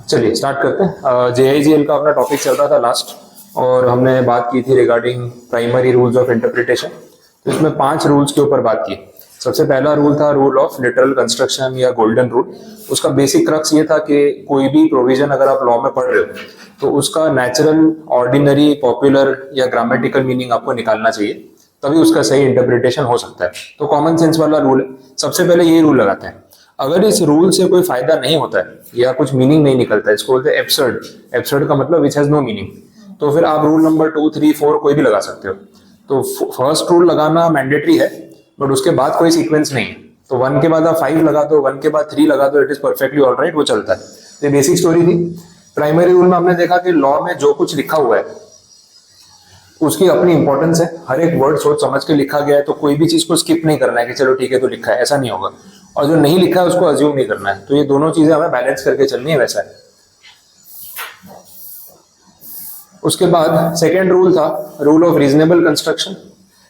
चलिए स्टार्ट करते हैं। JIGL का अपना टॉपिक चल रहा था लास्ट, और हमने बात की थी regarding primary rules of interpretation. तो इसमें 5 रूल्स के ऊपर बात की। सबसे पहला रूल था रूल ऑफ लिटरल कंस्ट्रक्शन या गोल्डन रूल। उसका बेसिक क्रक्स ये था कि कोई भी प्रोविजन अगर आप लॉ में पढ़ रहे हो तो उसका नेचुरल, ऑर्डिनरी, पॉपुलर या ग्रामेटिकल मीनिंग आपको निकालना चाहिए, तभी उसका सही इंटरप्रिटेशन हो सकता है। तो कॉमन सेंस वाला रूल है। सबसे पहले ये रूल लगाते हैं, अगर इस रूल से कोई फायदा नहीं होता है या कुछ मीनिंग नहीं निकलता है, इसको बोलते हैं एब्सर्ड। एब्सर्ड का मतलब विच हैज नो मीनिंग। तो फिर आप रूल नंबर 2, 3, 4 कोई भी लगा सकते हो। तो फर्स्ट रूल लगाना मैंडेटरी है, बट उसके बाद कोई सीक्वेंस नहीं है। तो 1 के बाद आप 5 लगा दो, 1 के बाद 3 लगा दो, it is perfectly all right, वो चलता है। ये बेसिक स्टोरी थी। प्राइमरी रूल में हमने देखा कि लॉ में जो कुछ लिखा हुआ है उसकी अपनी इंपॉर्टेंस है। हर एक वर्ड सोच समझ के लिखा गया है, तो कोई भी चीज को स्किप नहीं करना है कि चलो ठीक है तो लिखा है, ऐसा नहीं होगा। और जो नहीं लिखा है उसको अज्यूम नहीं करना है। तो ये दोनों चीजें हमें बैलेंस करके चलनी है, वैसा है। उसके बाद सेकेंड रूल था रूल ऑफ रीजनेबल कंस्ट्रक्शन,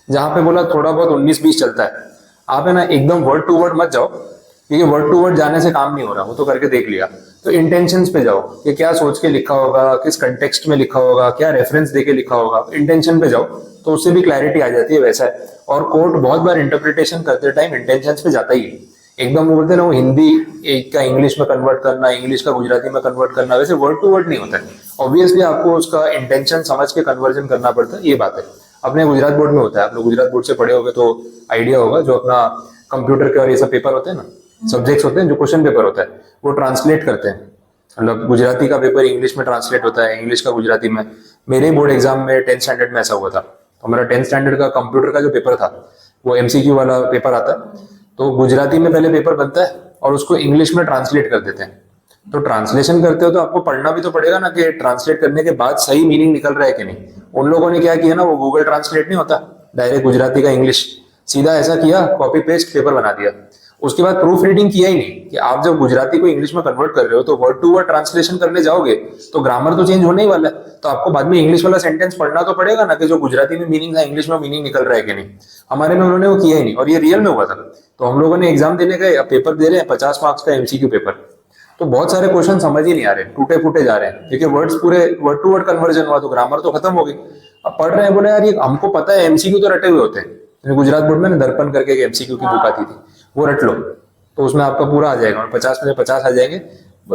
जहां पे बोला थोड़ा बहुत 19-20 चलता है। आप है ना एकदम वर्ड टू वर्ड मत जाओ, क्योंकि वर्ड टू वर्ड जाने से काम नहीं हो रहा, वो तो करके देख लिया। तो इंटेंशंस पे जाओ कि क्या सोच के लिखा होगा, किस कंटेक्स्ट में लिखा होगा, क्या रेफरेंस देके लिखा होगा। इंटेंशन पे जाओ तो उससे भी क्लैरिटी आ जाती है, वैसा है। और कोर्ट बहुत बार इंटरप्रिटेशन करते टाइम इंटेंशंस पे जाता ही है। एकदम वो बोलते हैं ना, वो हिंदी एक का इंग्लिश में कन्वर्ट करना, इंग्लिश का गुजराती में कन्वर्ट करना, वैसे वर्ड टू वर्ड नहीं होता है। ऑब्वियसली आपको उसका इंटेंशन समझ के कन्वर्जन करना पड़ता है, ये बात है। अपने गुजरात बोर्ड में होता है, आप लोग गुजरात बोर्ड से पढ़े होगे तो आइडिया होगा। जो अपना कंप्यूटर के और ये सब पेपर होते हैं ना, सब्जेक्ट्स होते हैं, जो क्वेश्चन पेपर होता है वो ट्रांसलेट करते हैं। मतलब गुजराती का पेपर इंग्लिश में ट्रांसलेट होता है, इंग्लिश का गुजराती में। मेरे बोर्ड एग्जाम में 10th स्टैंडर्ड में ऐसा हुआ था। तो मेरा 10th स्टैंडर्ड का कंप्यूटर का जो पेपर था वो MCQ वाला पेपर आता है। तो गुजराती में पहले पेपर बनता है और उसको इंग्लिश में ट्रांसलेट कर देते हैं। तो ट्रांसलेशन करते हो तो आपको पढ़ना भी तो पड़ेगा ना कि ट्रांसलेट करने के बाद सही मीनिंग निकल रहा है कि नहीं। उन लोगों ने क्या किया ना, वो गूगल ट्रांसलेट नहीं होता, डायरेक्ट गुजराती का इंग्लिश सीधा ऐसा किया, कॉपी पेस्ट पेपर बना दिया। उसके बाद प्रूफ रीडिंग किया ही नहीं कि आप जब गुजराती को इंग्लिश में कन्वर्ट कर रहे हो तो वर्ड टू वर्ड ट्रांसलेशन करने जाओगे तो ग्रामर तो चेंज होने ही वाला है। तो आपको बाद में इंग्लिश वाला सेंटेंस पढ़ना तो पड़ेगा ना कि जो गुजराती में मीनिंग था इंग्लिश में मीनिंग निकल रहा है कि नहीं। हमारे में उन्होंने वो किया ही नहीं, और ये रियल में हुआ था। तो हम लोगों ने एग्जाम देने गए, अब पेपर दे रहे हैं 50 मार्क्स का MCQ पेपर। तो बहुत सारे क्वेश्चन समझ ही नहीं आ रहे, टूटे फूटे जा रहे हैं, क्योंकि वर्ड्स पूरे वर्ड टू वर्ड कन्वर्जन हुआ तो ग्रामर तो खत्म हो गई। अब पढ़ रहे हैं, बोले यार ये हमको पता है MCQ तो रटे हुए होते हैं। गुजरात बोर्ड में दर्पण करके एक MCQ की बुक आती थी, वो रट लो तो उसमें आपका पूरा आ जाएगा, 50 में से 50 आ जाएंगे।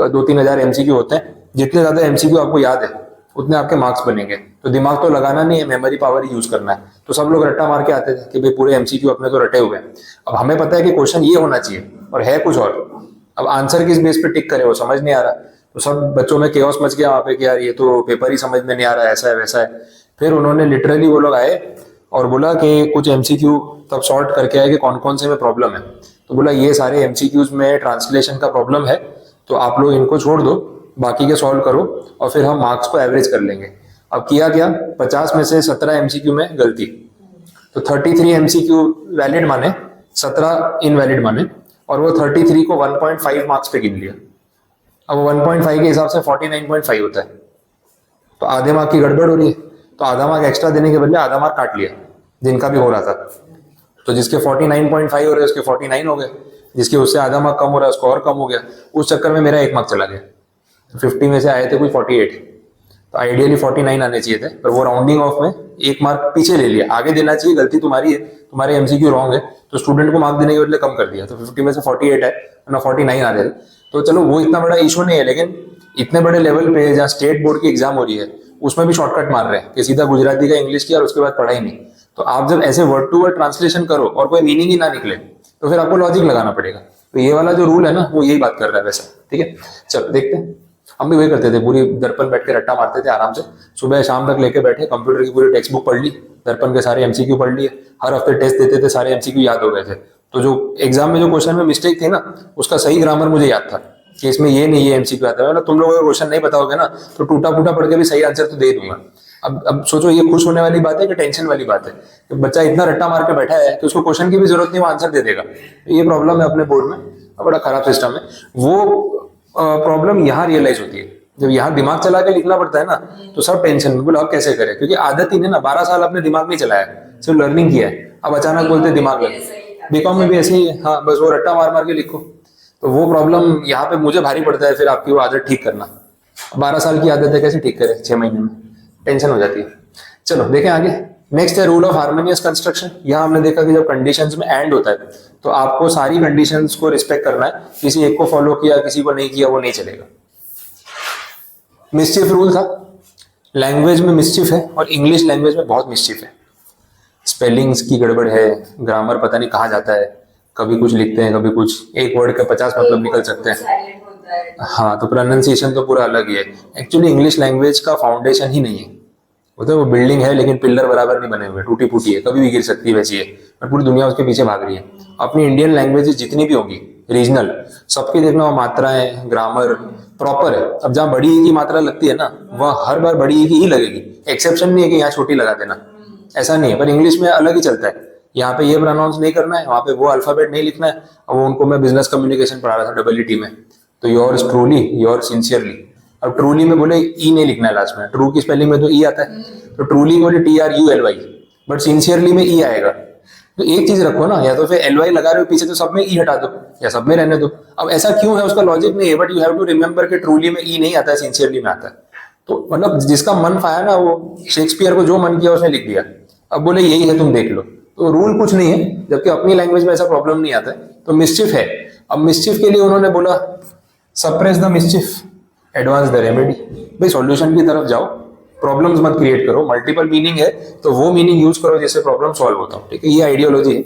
2-3 हजार MCQ होते हैं। जितने ज्यादा MCQ आपको याद है उतने आपके मार्क्स बनेंगे। तो दिमाग तो लगाना नहीं है, मेमोरी पावर ही यूज करना है। तो सब लोग रट्टा मार के आते थे कि भाई पूरे MCQ अपने तो रटे हुए हैं। अब हमें पता है कि क्वेश्चन ये होना चाहिए और है कुछ और। अब आंसर किस बेस पे टिक करे वो समझ नहीं आ रहा। तो सब बच्चों में केओस मच गया वहां पे कि यार ये तो पेपर ही समझ में नहीं आ रहा, ऐसा है वैसा है। फिर उन्होंने लिटरली वो लोग आए और बोला कि कुछ MCQ तब सॉर्ट करके आए कि कौन कौन से में प्रॉब्लम है। तो बोला ये सारे MCQs में ट्रांसलेशन का प्रॉब्लम है, तो आप लोग इनको छोड़ दो, बाकी के सॉल्व करो और फिर हम मार्क्स को एवरेज कर लेंगे। अब किया क्या, 50 में से 17 MCQ में गलती, तो 33 MCQ वैलिड माने, 17 इनवैलिड माने, और वो 33 को 1.5 मार्क्स पे गिन लिया। अब 1.5 के हिसाब से 49.5 होता है, तो आधे मार्क की गड़बड़ हो रही है। तो आधा मार्क एक्स्ट्रा देने के बदले आधा मार्क काट लिया, जिनका भी हो रहा था। तो जिसके 49.5 हो रहे उसके 49 हो गए, जिसके उससे आधा मार्क कम हो रहा है उसको और कम हो गया। उस चक्कर में मेरा 1 मार्क चला गया। 50 में से आए थे कोई 48, तो आइडियली 49 आने चाहिए थे, पर वो राउंडिंग ऑफ में 1 मार्क पीछे ले लिया। आगे देना चाहिए, गलती तुम्हारी है, तुम्हारे MCQ रॉन्ग है, तो स्टूडेंट को मार्क देने के बदले कम कर दिया। तो 50 में से 48 है ना, 49 आ रहे थे। तो चलो वो इतना बड़ा इशू नहीं है, लेकिन इतने बड़े लेवल पे जहाँ स्टेट बोर्ड की एग्जाम हो रही है उसमें भी शॉर्टकट मार रहे हैं कि सीधा गुजराती का इंग्लिश किया और उसके बाद पढ़ाई नहीं। तो आप जब ऐसे वर्ड टू वर्ड ट्रांसलेशन करो और कोई मीनिंग ही ना निकले तो फिर आपको लॉजिक लगाना पड़ेगा। तो ये वाला जो रूल है ना वो यही बात कर रहा है वैसा, ठीक है। चलो देखते हैं। हम भी वही करते थे, पूरी दर्पण बैठ के रट्टा मारते थे आराम से, सुबह शाम तक लेके बैठे, कंप्यूटर की पूरी टेक्स्ट बुक पढ़ ली, दर्पण के सारे MCQ पढ़ लिए, हर हफ्ते टेस्ट देते थे, सारे MCQ याद हो गए थे। तो जो एग्जाम में जो क्वेश्चन में मिस्टेक थी ना, उसका सही ग्रामर मुझे याद था कि इसमें ये नहीं, ये MCQ आता है। मतलब तुम लोगों को क्वेश्चन नहीं पता होगा ना तो टूटा फूटा पढ़ के भी सही आंसर तो दे दूंगा। अब सोचो, ये खुश होने वाली बात है कि टेंशन वाली बात है कि बच्चा इतना रट्टा मार के बैठा है कि उसको क्वेश्चन की भी जरूरत नहीं, वो आंसर दे देगा। ये प्रॉब्लम है अपने बोर्ड में, बड़ा खराब सिस्टम है। वो प्रॉब्लम यहाँ रियलाइज होती है जब यहाँ दिमाग चला के लिखना पड़ता है ना, तो सब टेंशन में, बोले अब कैसे करें, क्योंकि आदत ही नहीं ना, 12 साल अपने दिमाग नहीं चलाया, सिर्फ लर्निंग किया है। अब अचानक बोलते दिमाग लगे। बीकॉम में भी ऐसे ही है, हाँ बस वो रट्टा मार मार के लिखो। तो वो प्रॉब्लम यहाँ पे मुझे भारी पड़ता है, फिर आपकी वो आदत ठीक करना। 12 साल की आदत है, कैसे ठीक करे 6 महीने में, टेंशन हो जाती है। चलो देखें आगे। नेक्स्ट है रूल ऑफ हार्मोनियस कंस्ट्रक्शन। यहाँ हमने देखा कि जब कंडीशंस में एंड होता है तो आपको सारी कंडीशंस को रिस्पेक्ट करना है, किसी एक को फॉलो किया किसी को नहीं किया वो नहीं चलेगा। मिस्चिफ रूल था, लैंग्वेज में मिस्चिफ है और इंग्लिश लैंग्वेज में बहुत मिस्चिफ है। स्पेलिंग्स की गड़बड़ है, ग्रामर पता नहीं कहाँ जाता है, कभी कुछ लिखते हैं कभी कुछ, एक वर्ड का 50 मतलब निकल सकते हैं। हाँ, तो प्रोनाउंसिएशन तो पूरा अलग ही है। एक्चुअली इंग्लिश लैंग्वेज का फाउंडेशन ही नहीं है, मतलब वो बिल्डिंग है लेकिन पिलर बराबर नहीं बने हुए, टूटी फूटी है, कभी भी गिर सकती है वैसी है, और पूरी दुनिया उसके पीछे भाग रही है। अपनी इंडियन लैंग्वेजेस जितनी भी होंगी रीजनल, सबकी देखना वो मात्राएं ग्रामर प्रॉपर है। अब जहाँ बड़ी ई की मात्रा लगती है ना, वह हर बार बड़ी ई की ही लगेगी, एक्सेप्शन नहीं है कि यहाँ छोटी लगा देना, ऐसा नहीं है। पर इंग्लिश में अलग ही चलता है, यहाँ पे ये प्रोनाउंस नहीं करना है, वहाँ पे वो अल्फाबेट नहीं लिखना है। अब वो उनको मैं बिजनेस कम्युनिकेशन पढ़ा रहा था डबलईटी में, तो योर्स ट्रूली योर सिंसियरली, अब ट्रूली में बोले ई नहीं लिखना है लास्ट में, ट्रू की स्पेलिंग में तो ई आता है, तो ट्रूली बोले TRULY, बट सिंसियरली में ई आएगा। तो एक चीज रखो ना, या तो फिर LY लगा रहे हो पीछे तो सब में ई हटा दो या सब में रहने दो। अब ऐसा क्यों है उसका लॉजिक नहीं है, but you have to remember कि ट्रूली में ई नहीं आता है, सिंसियरली में आता है। तो मतलब जिसका मन फाया ना, वो शेक्सपियर को जो मन किया उसने लिख दिया, अब बोले यही है तुम देख लो। तो रूल कुछ नहीं है, जबकि अपनी लैंग्वेज में ऐसा प्रॉब्लम नहीं आता है, तो मिस्चिफ है। अब मिस्चिफ के लिए उन्होंने बोला suppress the mischief, advance the remedy. भाई सॉल्यूशन की तरफ जाओ, प्रॉब्लम्स मत क्रिएट करो। मल्टीपल मीनिंग है तो वो मीनिंग यूज करो जिससे प्रॉब्लम सॉल्व होता हो, ठीक है, ये आइडियोलॉजी है।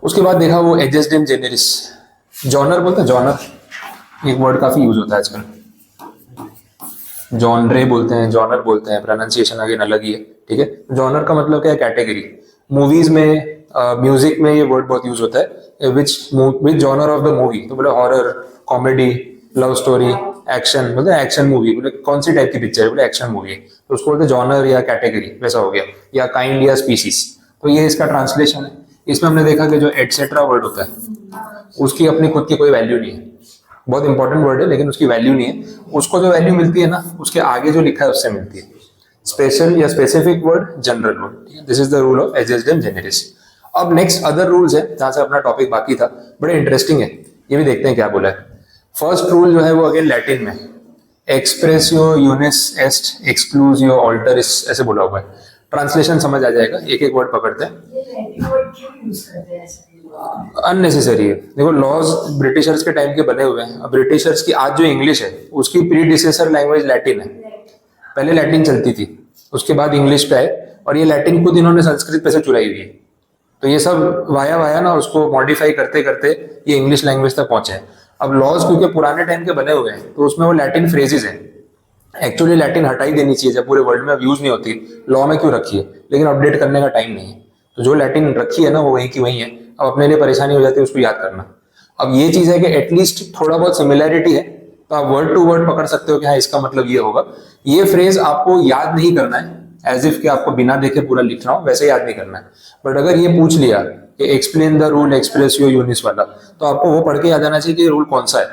उसके बाद देखा वो एडजस्टेम जेनेरिस, जॉनर बोलते हैं, जॉनर एक वर्ड काफी यूज होता है आजकल, जॉनरे बोलते हैं, जॉनर बोलते हैं, प्रोनाउंसिएशन अगेन अलग ही है, ठीक है। जॉनर का मतलब क्या है, कैटेगरी। मूवीज में म्यूजिक में ये वर्ड बहुत यूज होता है, विच जॉनर ऑफ द मूवी, तो बोले horror, comedy, love story, action, बोलते हैं एक्शन मूवी, बोले कौन सी टाइप की पिक्चर है, बोले एक्शन मूवी है, तो उसको बोलते हैं जॉनर या कैटेगरी, वैसा हो गया, या काइंड या स्पीसीज। तो ये इसका ट्रांसलेशन है। इसमें हमने देखा कि जो एटसेट्रा वर्ड होता है उसकी अपनी खुद की कोई वैल्यू नहीं है, बहुत इंपॉर्टेंट वर्ड है लेकिन उसकी वैल्यू नहीं है। उसको जो वैल्यू मिलती है ना, उसके आगे जो लिखा है उससे मिलती है। स्पेशल या स्पेसिफिक वर्ड, जनरल वर्ड, ठीक है। This is the rule of ejusdem generis. अब नेक्स्ट अदर रूल्स है, जहां से अपना टॉपिक बाकी था, बड़े इंटरेस्टिंग है, ये भी देखते हैं क्या बोला है। फर्स्ट रूल जो है वो अगेन लैटिन में, एक्सप्रेसियो यूनिस एस्ट एक्सक्लूसियो ऑल्टरिस, ऐसे बोला हुआ है। ट्रांसलेशन समझ आ जाएगा, एक एक वर्ड पकड़ते हैं। अननेसेसरी है, देखो लॉज ब्रिटिशर्स के टाइम के बने हुए हैं। अब ब्रिटिशर्स की आज जो इंग्लिश है उसकी प्रीडिसेसर लैंग्वेज लैटिन है, पहले लैटिन चलती थी, उसके बाद इंग्लिश पे आए, और ये लैटिन खुद इन्होंने संस्कृत पे से चुराई हुई है। तो ये सब वाया वाया ना उसको मॉडिफाई करते करते ये इंग्लिश लैंग्वेज तक पहुंचे हैं। अब लॉज क्योंकि पुराने टाइम के बने हुए हैं तो उसमें वो लैटिन फ्रेजेस हैं, एक्चुअली लैटिन हटाई देनी चाहिए, जब पूरे वर्ल्ड में अब यूज नहीं होती, लॉ में क्यों रखी है, लेकिन अपडेट करने का टाइम नहीं है। तो जो लैटिन रखी है ना वो वहीं की वहीं है, अब अपने लिए परेशानी हो जाती है उसको याद करना। अब ये चीज है कि एटलीस्ट थोड़ा बहुत सिमिलैरिटी है, तो आप वर्ड टू वर्ड पकड़ सकते हो कि हाँ इसका मतलब ये होगा। ये फ्रेज आपको याद नहीं करना है एज इफ कि आपको बिना देखे पूरा लिखना हो, वैसे याद नहीं करना है। बट अगर ये पूछ लिया कि एक्सप्लेन द रूल एक्सप्रेसियो यूनिस वाला, तो आपको वो पढ़ के याद आना चाहिए कि रूल कौन सा है,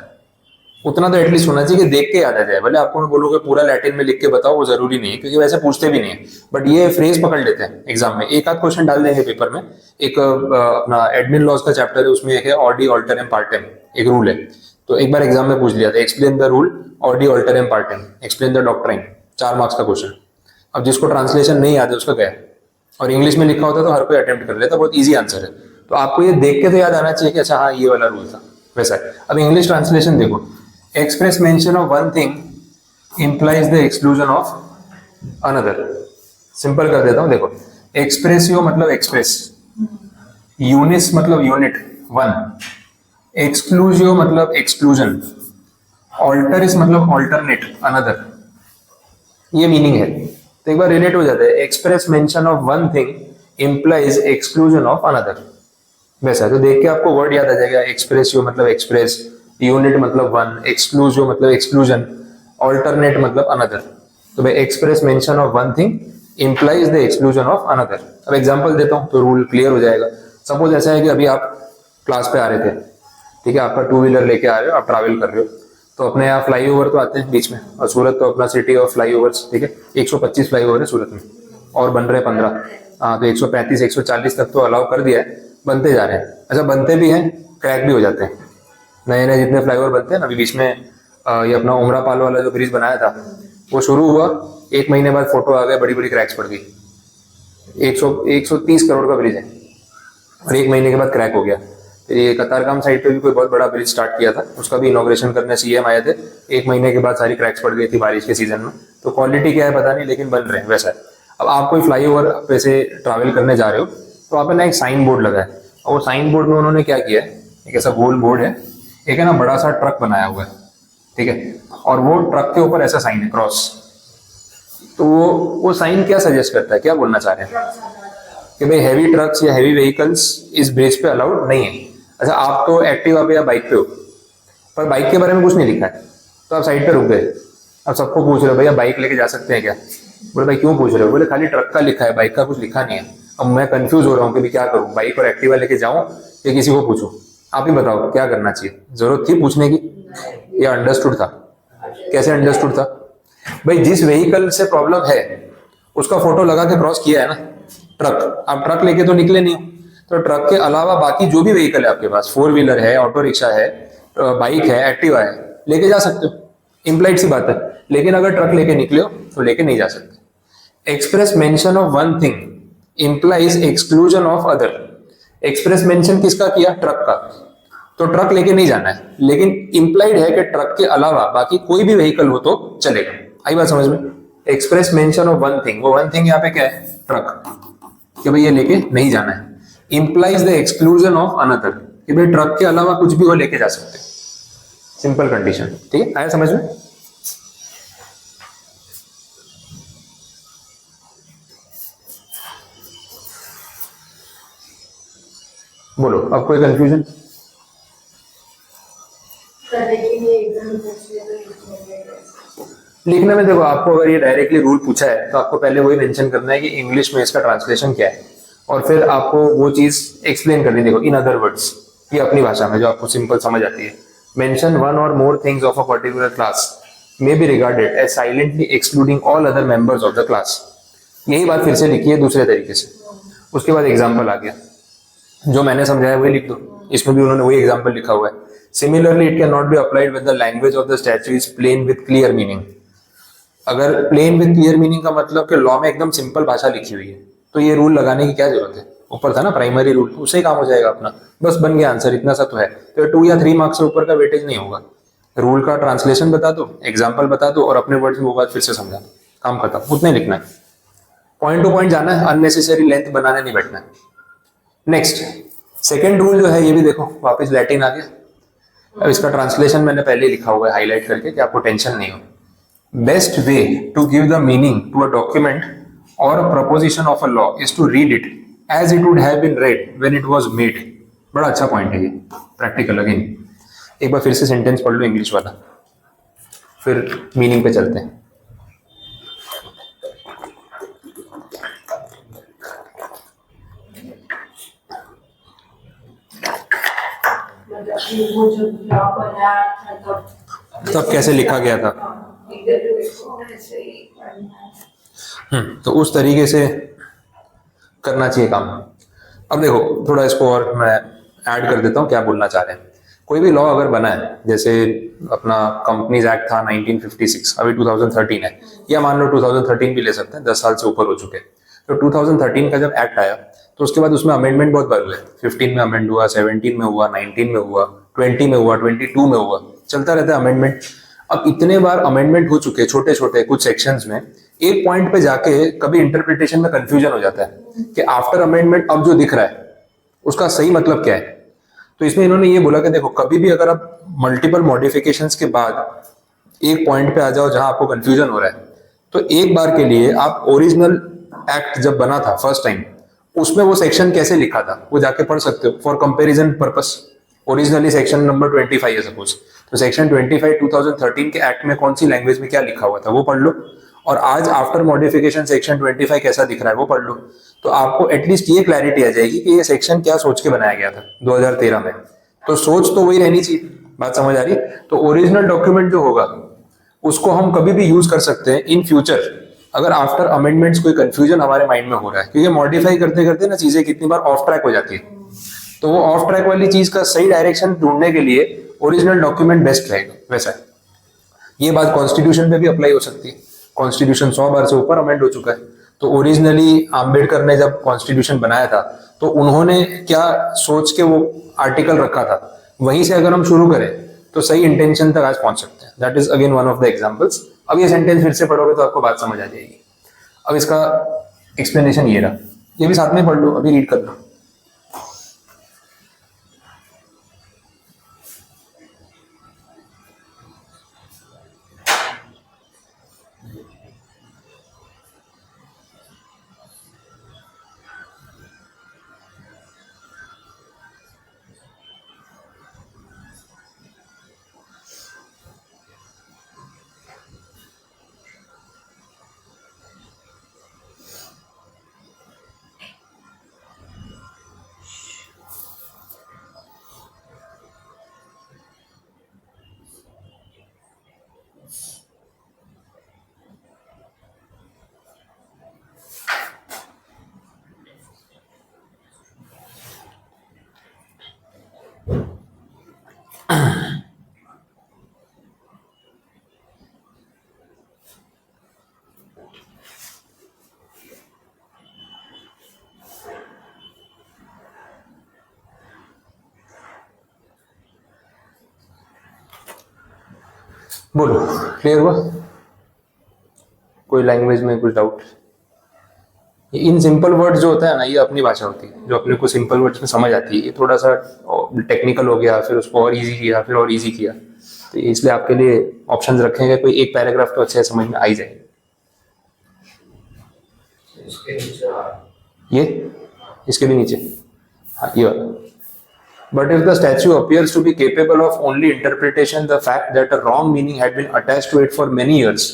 उतना तो एटलीस्ट होना चाहिए कि देख के याद आ जाए। भले आपको मैं बोलोगे पूरा लैटिन में लिख के बताओ, वो जरूरी नहीं है क्योंकि वैसे पूछते भी नहीं है, बट ये फ्रेज पकड़ लेते हैं एग्जाम में। एक आध क्वेश्चन डाल देंगे पेपर में। एक अपना एडमिन लॉज का चैप्टर है, उसमें एक है ऑडी ऑल्टरम पार्टम, एक रूल है, तो एक बार एग्जाम में पूछ लिया था, explain the rule Audi alteram partum, explain the doctrine, 4 marks का क्वेश्चन। अब जिसको ट्रांसलेशन नहीं याद है उसका गया, और इंग्लिश में लिखा होता तो हर कोई अटेम्प्ट कर लेता, बहुत ईजी आंसर है। तो आपको ये देख के तो याद आना चाहिए कि अच्छा हाँ ये वाला रूल था, वैसा है। अब इंग्लिश ट्रांसलेशन देखो, express mention of one thing implies the exclusion of another. Simple कर देता हूं, देखो एक्सप्रेसियो मतलब एक्सप्रेस, यूनिस मतलब यूनिट वन, एक्सक्लूजियो मतलब एक्सक्लूजन, ऑल्टरिस मतलब ऑल्टरनेट अनदर, ये मीनिंग है। तो एक बार रिलेट हो जाता है, express mention of one thing implies exclusion of another, वैसा। तो देख के आपको वर्ड याद आ जाएगा, एक्सप्रेसियो मतलब एक्सप्रेस, यूनिट मतलब वन, एक्सक्लूजियो मतलब एक्सक्लूजन, ऑल्टरनेट मतलब अनदर। तो भाई express mention of one thing implies the exclusion of another. अब एग्जांपल देता हूं तो रूल क्लियर हो जाएगा। सपोज ऐसा है कि अभी आप क्लास पे आ रहे थे, ठीक है, आपका 2 व्हीलर लेके आ रहे हो, आप ट्रैवल कर रहे हो, तो अपने यहाँ फ्लाईओवर तो आते हैं बीच में, और सूरत तो अपना सिटी ऑफ फ्लाईओवर्स, ठीक है, 125 फ्लाईओवर है सूरत में और बन रहे 15। हाँ, तो 135 140 तक तो अलाउ कर दिया है, बनते जा रहे हैं। अच्छा, बनते भी हैं, क्रैक भी हो जाते हैं, नए नए जितने फ्लाईओवर बनते हैं ना। अभी बीच में ये अपना उमरापाल वाला जो ब्रिज बनाया था, वो शुरू हुआ, 1 महीने बाद फोटो आ गया, बड़ी बड़ी क्रैक्स पड़ गई। 130 करोड़ का ब्रिज है और 1 महीने के बाद क्रैक हो गया। फिर ये कतारगाम साइड पे भी कोई बहुत बड़ा ब्रिज स्टार्ट किया था, उसका भी इनॉग्रेशन करने सीएम आए थे, 1 महीने के बाद सारी क्रैक्स पड़ गई थी बारिश के सीजन में। तो क्वालिटी क्या है पता नहीं, लेकिन बन रहे हैं वैसा है। अब आप कोई फ्लाईओवर पे से ट्रैवल करने जा रहे हो तो आप है ना एक साइन बोर्ड लगा है, और वो साइन बोर्ड में उन्होंने क्या किया है, एक ऐसा गोल बोर्ड है, एक है ना बड़ा सा ट्रक बनाया हुआ है, ठीक है, और वो ट्रक के ऊपर ऐसा साइन है क्रॉस। तो वो साइन क्या सजेस्ट करता है, क्या बोलना चाह रहे हैं कि भाई हैवी ट्रक्स या हैवी व्हीकल्स इस ब्रिज पे अलाउड नहीं है। अच्छा, आप तो एक्टिवा पे या बाइक पे हो, पर बाइक के बारे में कुछ नहीं लिखा है, तो आप साइड पे रुक गए। अब सबको पूछ रहे हो भैया बाइक लेके जा सकते हैं क्या? बोले भाई क्यों पूछ रहे हो? बोले खाली ट्रक का लिखा है, बाइक का कुछ लिखा नहीं है। अब मैं कंफ्यूज हो रहा हूँ कि क्या करूँ, बाइक और एक्टिवा लेके जाऊँ या किसी को पूछूं? आप ही बताओ क्या करना चाहिए। जरूरत थी पूछने की या अंडरस्टूड था? कैसे अंडरस्टूड था? भाई जिस व्हीकल से प्रॉब्लम है उसका फोटो लगा के क्रॉस किया है ना ट्रक। आप ट्रक लेके तो निकले नहीं हो, तो ट्रक के अलावा बाकी जो भी व्हीकल है आपके पास, 4 व्हीलर है, ऑटो रिक्शा है, बाइक है, एक्टिवा है, लेके जा सकते हो, इम्प्लाइड सी बात है। लेकिन अगर ट्रक लेके निकले हो तो लेके नहीं जा सकते। Express mention of one thing implies exclusion of other. Express mention किसका किया? ट्रक का। तो ट्रक लेके नहीं जाना है, लेकिन इंप्लाइड है कि ट्रक के अलावा बाकी कोई भी व्हीकल हो तो चलेगा। आई बात समझ में? Express mention of one thing, वो वन थिंग यहाँ पे क्या है? ट्रक, कि भाई ये लेके नहीं जाना है। Implies the exclusion of another, कि भाई ट्रक के अलावा कुछ भी हो लेके जा सकते। सिंपल कंडीशन, ठीक है? आया समझ में? बोलो, अब कोई कंफ्यूजन? लिखने में देखो, आपको अगर ये डायरेक्टली रूल पूछा है तो आपको पहले वही मेंशन करना है कि इंग्लिश में इसका ट्रांसलेशन क्या है, और फिर आपको वो चीज एक्सप्लेन करनी। देखो, इन अदर वर्ड्स, ये अपनी भाषा में जो आपको सिंपल समझ आती है। मेंशन वन और more things of a particular class may be regarded as silently excluding all other members of the class. यही बात फिर से लिखी है दूसरे तरीके से। उसके बाद एग्जाम्पल आ गया, जो मैंने समझाया वही लिख दो। इसमें भी उन्होंने वही एग्जाम्पल लिखा हुआ है। Similarly it can not be applied with the language of the statute is plain with clear meaning. अगर प्लेन विद क्लियर मीनिंग का मतलब कि लॉ में एकदम सिंपल भाषा लिखी हुई है, तो ये रूल लगाने की क्या जरूरत है? ऊपर था ना प्राइमरी रूल, उससे काम हो जाएगा अपना, बस बन गया आंसर, इतना सा तो है। तो 2 या 3 मार्क्स से ऊपर का वेटेज नहीं होगा। रूल का ट्रांसलेशन बता दो, एग्जाम्पल बता दो, और अपने वर्ड्स में वो बात फिर से समझा, काम खत्म। उतना ही लिखना है, पॉइंट टू पॉइंट जाना है, अननेसेसरी लेंथ बनाने नहीं बैठना है। नेक्स्ट, सेकेंड रूल जो है, ये भी देखो वापस लैटिन आ गया। अब इसका ट्रांसलेशन मैंने पहले लिखा हुआ है हाईलाइट करके, कि आपको टेंशन नहीं हो। Best way to give the meaning to a document or a proposition of a law is to read it as it would have been read when it was made. बड़ा अच्छा point है ये, practical again. एक बार फिर से sentence पढ़ लो English वाला, फिर मीनिंग पे चलते हैं। तब कैसे लिखा गया था? तो उस तरीके से करना चाहिए काम। अब देखो, थोड़ा इसको और मैं ऐड कर देता हूँ क्या बोलना चाह रहे हैं। कोई भी लॉ अगर बना है, जैसे अपना कंपनीज एक्ट था 1956, अभी 2013 है, या मान लो 2013 भी ले सकते हैं, 10 साल से ऊपर हो चुके हैं। तो 2013 का जब एक्ट आया तो उसके बाद उसमें अमेंडमेंट बहुत बार हुए। 15 में अमेंड हुआ, 17 में हुआ, 19 में हुआ, 20 में हुआ, 22 में हुआ, चलता रहता है अमेंडमेंट। अब इतने बार अमेंडमेंट हो चुके छोटे छोटे कुछ सेक्शंस में, एक पॉइंट पे जाके कभी इंटरप्रिटेशन में कंफ्यूजन हो जाता है कि आफ्टर अमेंडमेंट अब जो दिख रहा है उसका सही मतलब क्या है। तो इसमें इन्होंने ये बोला कि देखो, कभी भी अगर आप मल्टीपल मॉडिफिकेशंस के बाद एक पॉइंट पे आ जाओ जहां आपको कंफ्यूजन हो रहा है, तो एक बार के लिए आप ओरिजिनल एक्ट जब बना था फर्स्ट टाइम, उसमें वो सेक्शन कैसे लिखा था वो जाके पढ़ सकते हो for comparison purpose. Originally section number 25 है सपोज, तो सेक्शन 25 2013 के एक्ट में कौन सी लैंग्वेज में क्या लिखा हुआ था वो पढ़ लो, और आज आफ्टर मॉडिफिकेशन सेक्शन 25 कैसा दिख रहा है वो पढ़ लो। तो आपको एटलीस्ट ये क्लैरिटी आ जाएगी कि ये सेक्शन क्या सोच के बनाया गया था 2013 में। तो सोच तो वही रहनी चाहिए, बात समझ आ रही? तो ओरिजिनल डॉक्यूमेंट जो होगा उसको हम कभी भी यूज कर सकते हैं इन फ्यूचर, अगर आफ्टर अमेंडमेंट्स कोई कंफ्यूजन हमारे माइंड में हो रहा है। क्योंकि मॉडिफाई करते करते ना चीजें कितनी बार ऑफ ट्रैक हो जाती है, तो वो ऑफ ट्रैक वाली चीज का सही डायरेक्शन ढूंढने के लिए ओरिजिनल डॉक्यूमेंट बेस्ट रहेगा। वैसा है, ये बात कॉन्स्टिट्यूशन पे भी अप्लाई हो सकती है। कॉन्स्टिट्यूशन 100 बार से ऊपर अमेंड हो चुका है। तो ओरिजिनली आम्बेडकर ने जब कॉन्स्टिट्यूशन बनाया था तो उन्होंने क्या सोच के वो आर्टिकल रखा था, वहीं से अगर हम शुरू करें तो सही इंटेंशन तक आज पहुंच सकते हैं। That is again one of the examples. अब ये सेंटेंस फिर से पढ़ोगे तो आपको बात समझ आ जाएगी। अब इसका एक्सप्लेनेशन ये रहा, ये भी साथ में पढ़ लो, अभी रीड कर लो। बोलो, क्लियर हुआ? कोई लैंग्वेज में कुछ डाउट? इन सिंपल वर्ड्स जो होता है ना, ये अपनी भाषा होती है, जो अपने को सिंपल वर्ड्स में समझ आती है। ये थोड़ा सा टेक्निकल हो गया, फिर उसको और इजी किया, फिर और इजी किया। तो इसलिए आपके लिए ऑप्शंस रखेंगे, कोई एक पैराग्राफ तो अच्छे से समझ में आ ही जाए। ये इसके भी नीचे, हाँ ये वाला। But if the statue appears to be capable of only interpretation, the fact that a wrong meaning had been attached to it for many years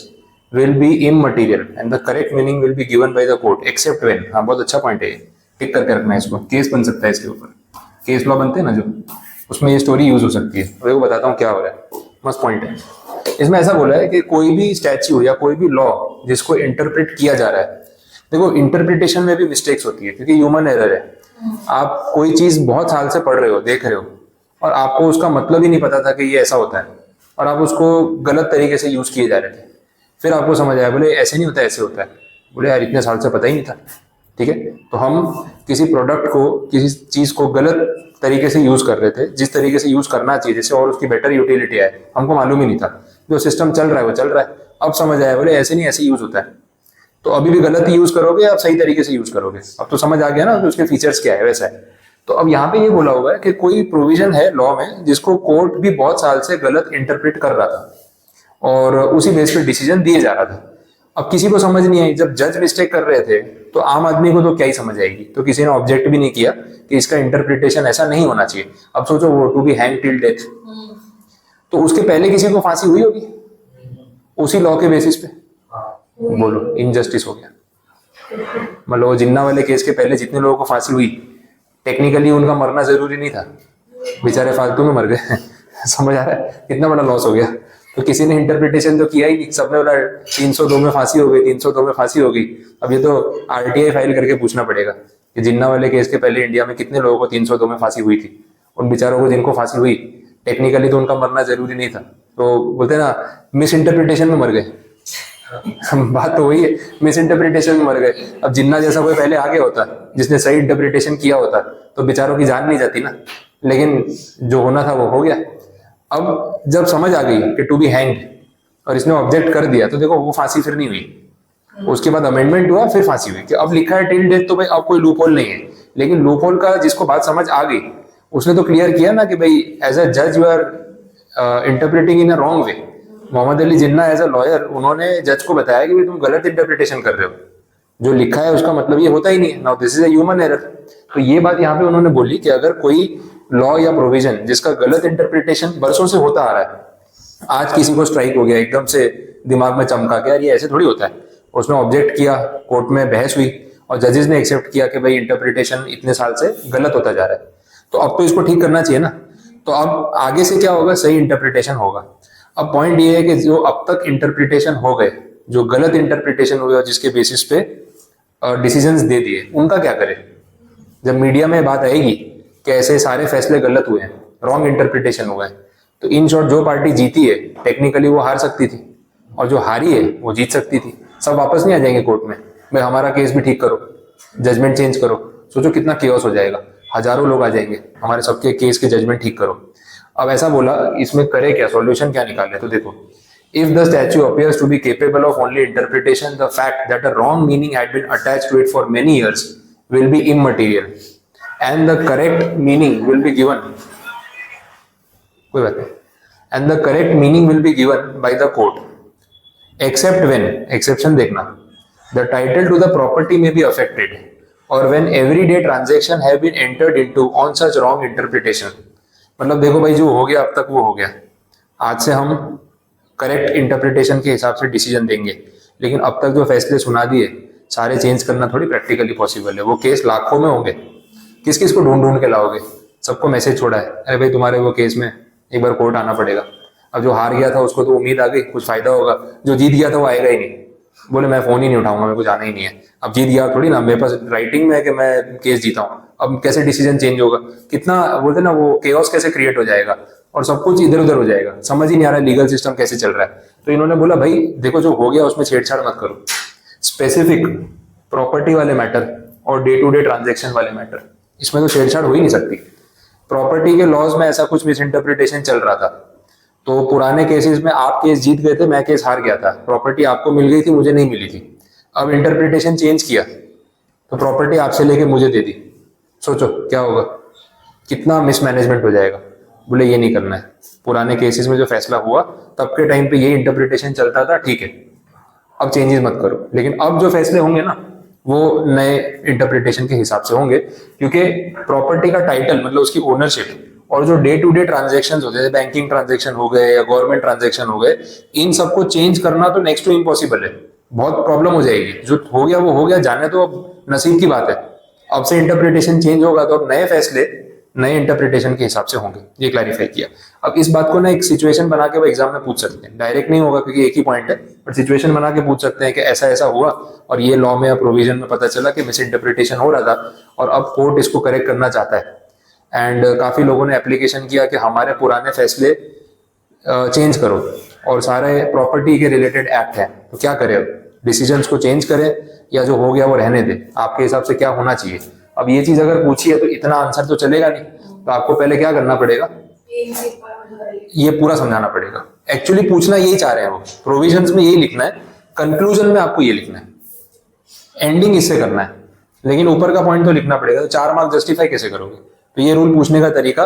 will be immaterial and the correct meaning will be given by the court except when। हाँ बहुत अच्छा point है, टिक करके रखना है इसको। Case बन सकता है इसके ऊपर, केस लॉ बनते हैं ना जो, उसमें ये स्टोरी यूज हो सकती है। मैं वो बताता हूँ क्या हो रहा है, मस्त पॉइंट है। इसमें ऐसा बोला है कि कोई भी स्टैच्यू या कोई भी लॉ जिसको इंटरप्रेट किया जा रहा है, देखो इंटरप्रिटेशन में भी मिस्टेक्स होती है क्योंकि ह्यूमन एरर है। आप कोई चीज बहुत साल से पढ़ रहे हो, देख रहे हो, और आपको उसका मतलब ही नहीं पता था कि ये ऐसा होता है, और आप उसको गलत तरीके से यूज किए जा रहे थे। फिर आपको समझ आया, बोले ऐसे नहीं होता, ऐसे होता है। बोले यार इतने साल से पता ही नहीं था। ठीक है, तो हम किसी प्रोडक्ट को, किसी चीज को गलत तरीके से यूज कर रहे थे, जिस तरीके से यूज करना चाहिए जिससे और उसकी बेटर यूटिलिटी है, हमको मालूम ही नहीं था। जो सिस्टम चल रहा है वो चल रहा है। अब समझ आया, बोले ऐसे नहीं, ऐसे यूज होता है। तो अभी भी गलत ही यूज करोगे, आप सही तरीके से यूज करोगे। अब तो समझ आ गया ना कि उसके फीचर्स क्या है, वैसा है। तो अब यहाँ पे ये बोला हुआ है कि कोई प्रोविजन है लॉ में जिसको कोर्ट भी बहुत साल से गलत इंटरप्रेट कर रहा था और उसी बेस पे डिसीजन दिए जा रहा था। अब किसी को समझ नहीं आई, जब जज मिस्टेक कर रहे थे तो आम आदमी को तो क्या ही समझ आएगी। तो किसी ने ऑब्जेक्ट भी नहीं किया कि इसका इंटरप्रिटेशन ऐसा नहीं होना चाहिए। अब सोचो, वो to be hang till death, तो उसके पहले किसी को फांसी हुई होगी उसी लॉ के बेसिस पे। बोलो, इनजस्टिस हो गया। मतलब जिन्ना वाले केस के पहले जितने लोगों को फांसी हुई, टेक्निकली उनका मरना जरूरी नहीं था, बेचारे फालतू में मर गए। समझ आ रहा है कितना बड़ा लॉस हो गया। तो किसी ने इंटरप्रिटेशन तो किया ही नहीं, सबने बोला 302 में फांसी हो गई, 302 में फांसी हो गई। अब ये तो आरटीआई फाइल करके पूछना पड़ेगा कि जिन्ना वाले केस के पहले इंडिया में कितने लोगों को 302 में फांसी हुई थी। उन बेचारों को जिनको फांसी हुई, टेक्निकली तो उनका मरना जरूरी नहीं था। तो बोलते ना, मिस इंटरप्रिटेशन में मर गए। बात तो वही है, मिस इंटरप्रिटेशन में मर गए। अब जिन्ना जैसा कोई पहले आगे होता जिसने सही इंटरप्रिटेशन किया होता तो बेचारों की जान नहीं जाती ना, लेकिन जो होना था वो हो गया। अब जब समझ आ गई कि टू बी हैंग्ड और इसने ऑब्जेक्ट कर दिया, तो देखो वो फांसी फिर नहीं हुई। उसके बाद अमेंडमेंट हुआ, फिर फांसी हुई कि अब लिखा है टिल डेथ, तो भाई अब कोई लूप होल नहीं है। लेकिन लूप होल का जिसको बात समझ आ गई उसने तो क्लियर किया ना कि भाई एज अ जज you are interpreting in a wrong way. Mohammad Ali Jinnah as a lawyer, उन्होंने जज को बताया कि तुम गलत इंटरप्रिटेशन कर रहे हो, जो लिखा है उसका मतलब ये होता ही नहीं। Now this is a human error. तो ये बात यहाँ पे उन्होंने बोली कि अगर कोई लॉ या प्रोविजन जिसका गलत इंटरप्रिटेशन बरसों से होता आ रहा है, आज किसी को स्ट्राइक हो गया, एकदम से दिमाग में चमका के यार ये ऐसे थोड़ी होता है, उसने ऑब्जेक्ट किया, कोर्ट में बहस हुई और जजेस ने एक्सेप्ट किया कि भाई इंटरप्रिटेशन इतने साल से गलत होता जा रहा है, तो अब तो इसको ठीक करना चाहिए ना। तो अब आगे से क्या होगा, सही इंटरप्रिटेशन होगा। अब पॉइंट ये है कि जो अब तक इंटरप्रिटेशन हो गए, जो गलत इंटरप्रिटेशन हुए और जिसके बेसिस पे डिसीजंस दे दिए, उनका क्या करें। जब मीडिया में बात आएगी कि ऐसे सारे फैसले गलत हुए हैं, रॉन्ग इंटरप्रिटेशन हुआ है, तो इन शॉर्ट जो पार्टी जीती है टेक्निकली वो हार सकती थी, और जो हारी है वो जीत सकती थी। सब वापस नहीं आ जाएंगे कोर्ट में, भाई हमारा केस भी ठीक करो, जजमेंट चेंज करो। सोचो कितना केओस हो जाएगा, हजारों लोग आ जाएंगे, हमारे सबके केस के जजमेंट ठीक करो। अब ऐसा बोला, इसमें करे क्या, सॉल्यूशन क्या निकाले? तो देखो, if the statue appears to be capable of only interpretation, the fact that a wrong meaning had been attached to it for many years will be immaterial and the correct meaning will be given, कोई बात नहीं, and the correct meaning will be given by the court, except when, exception देखना, the title to the property may be affected or when everyday transaction have been entered into on such wrong interpretation। मतलब देखो भाई, जो हो गया अब तक वो हो गया, आज से हम करेक्ट इंटरप्रिटेशन के हिसाब से डिसीजन देंगे, लेकिन अब तक जो फैसले सुना दिए सारे चेंज करना थोड़ी प्रैक्टिकली पॉसिबल है। वो केस लाखों में होंगे, किस किस को ढूंढ ढूंढ के लाओगे? सबको मैसेज छोड़ा है, अरे भाई तुम्हारे वो केस में एक बार कोर्ट आना पड़ेगा। अब जो हार गया था उसको तो उम्मीद आ गई कुछ फायदा होगा, जो जीत गया था वो आएगा ही नहीं, बोले मैं फोन ही नहीं उठाऊंगा, मेरे को जाना ही नहीं है। अब जीत गया थोड़ी ना, मेरे पास राइटिंग में है कि मैं केस जीता हूँ, अब कैसे डिसीजन चेंज होगा? कितना बोलते ना वो केओस कैसे क्रिएट हो जाएगा और सब कुछ इधर उधर हो जाएगा, समझ ही नहीं आ रहा है लीगल सिस्टम कैसे चल रहा है। तो इन्होंने बोला भाई देखो, जो हो गया उसमें छेड़छाड़ मत करो, स्पेसिफिक प्रॉपर्टी वाले मैटर और डे टू डे ट्रांजेक्शन वाले मैटर, इसमें तो छेड़छाड़ हो ही नहीं सकती। प्रॉपर्टी के लॉज में ऐसा कुछ मिस इंटरप्रिटेशन चल रहा था, तो पुराने केसेस में आप केस जीत गए थे, मैं केस हार गया था, प्रॉपर्टी आपको मिल गई थी, मुझे नहीं मिली थी। अब इंटरप्रिटेशन चेंज किया तो प्रॉपर्टी आपसे लेके मुझे दे दी, सोचो क्या होगा, कितना मिसमैनेजमेंट हो जाएगा। बोले ये नहीं करना है, पुराने केसेस में जो फैसला हुआ तब के टाइम पे ये इंटरप्रिटेशन चलता था, ठीक है, अब चेंजेस मत करो। लेकिन अब जो फैसले होंगे ना वो नए इंटरप्रिटेशन के हिसाब से होंगे, क्योंकि प्रॉपर्टी का टाइटल मतलब उसकी ओनरशिप और जो डे टू डे ट्रांजेक्शन होते हैं, बैंकिंग ट्रांजेक्शन हो गए या गवर्नमेंट ट्रांजेक्शन हो गए, इन सबको चेंज करना तो नेक्स्ट टू इम्पॉसिबल है, बहुत प्रॉब्लम हो जाएगी। जो हो गया वो हो गया, जाने तो अब नसीब की बात है। अब से इंटरप्रिटेशन चेंज होगा तो अब नए फैसले नए इंटरप्रिटेशन के हिसाब से होंगे, ये क्लैरिफाई किया। अब इस बात को ना एक सिचुएशन बना के वो एग्जाम में पूछ सकते हैं, डायरेक्ट नहीं होगा क्योंकि एक ही पॉइंट है, बट सिचुएशन बना के पूछ सकते हैं कि ऐसा ऐसा हुआ और ये लॉ में या प्रोविजन में पता चला कि मिस इंटरप्रिटेशन हो रहा था और अब कोर्ट इसको करेक्ट करना चाहता है। एंड काफी लोगों ने एप्लीकेशन किया कि हमारे पुराने फैसले चेंज करो और सारे प्रॉपर्टी के रिलेटेड एक्ट है, तो क्या करें, डिसीजंस को चेंज करें या जो हो गया वो रहने दें, आपके हिसाब से क्या होना चाहिए। अब ये चीज अगर पूछी है तो इतना आंसर तो चलेगा नहीं, तो आपको पहले क्या करना पड़ेगा, ये पूरा समझाना पड़ेगा। एक्चुअली पूछना यही चाह रहे हैं वो, प्रोविजंस में यही लिखना है, कंक्लूजन में आपको ये लिखना है, एंडिंग इससे करना है, लेकिन ऊपर का पॉइंट तो लिखना पड़ेगा। तो 4 मार्क्स जस्टिफाई कैसे करोगे? तो ये रूल पूछने का तरीका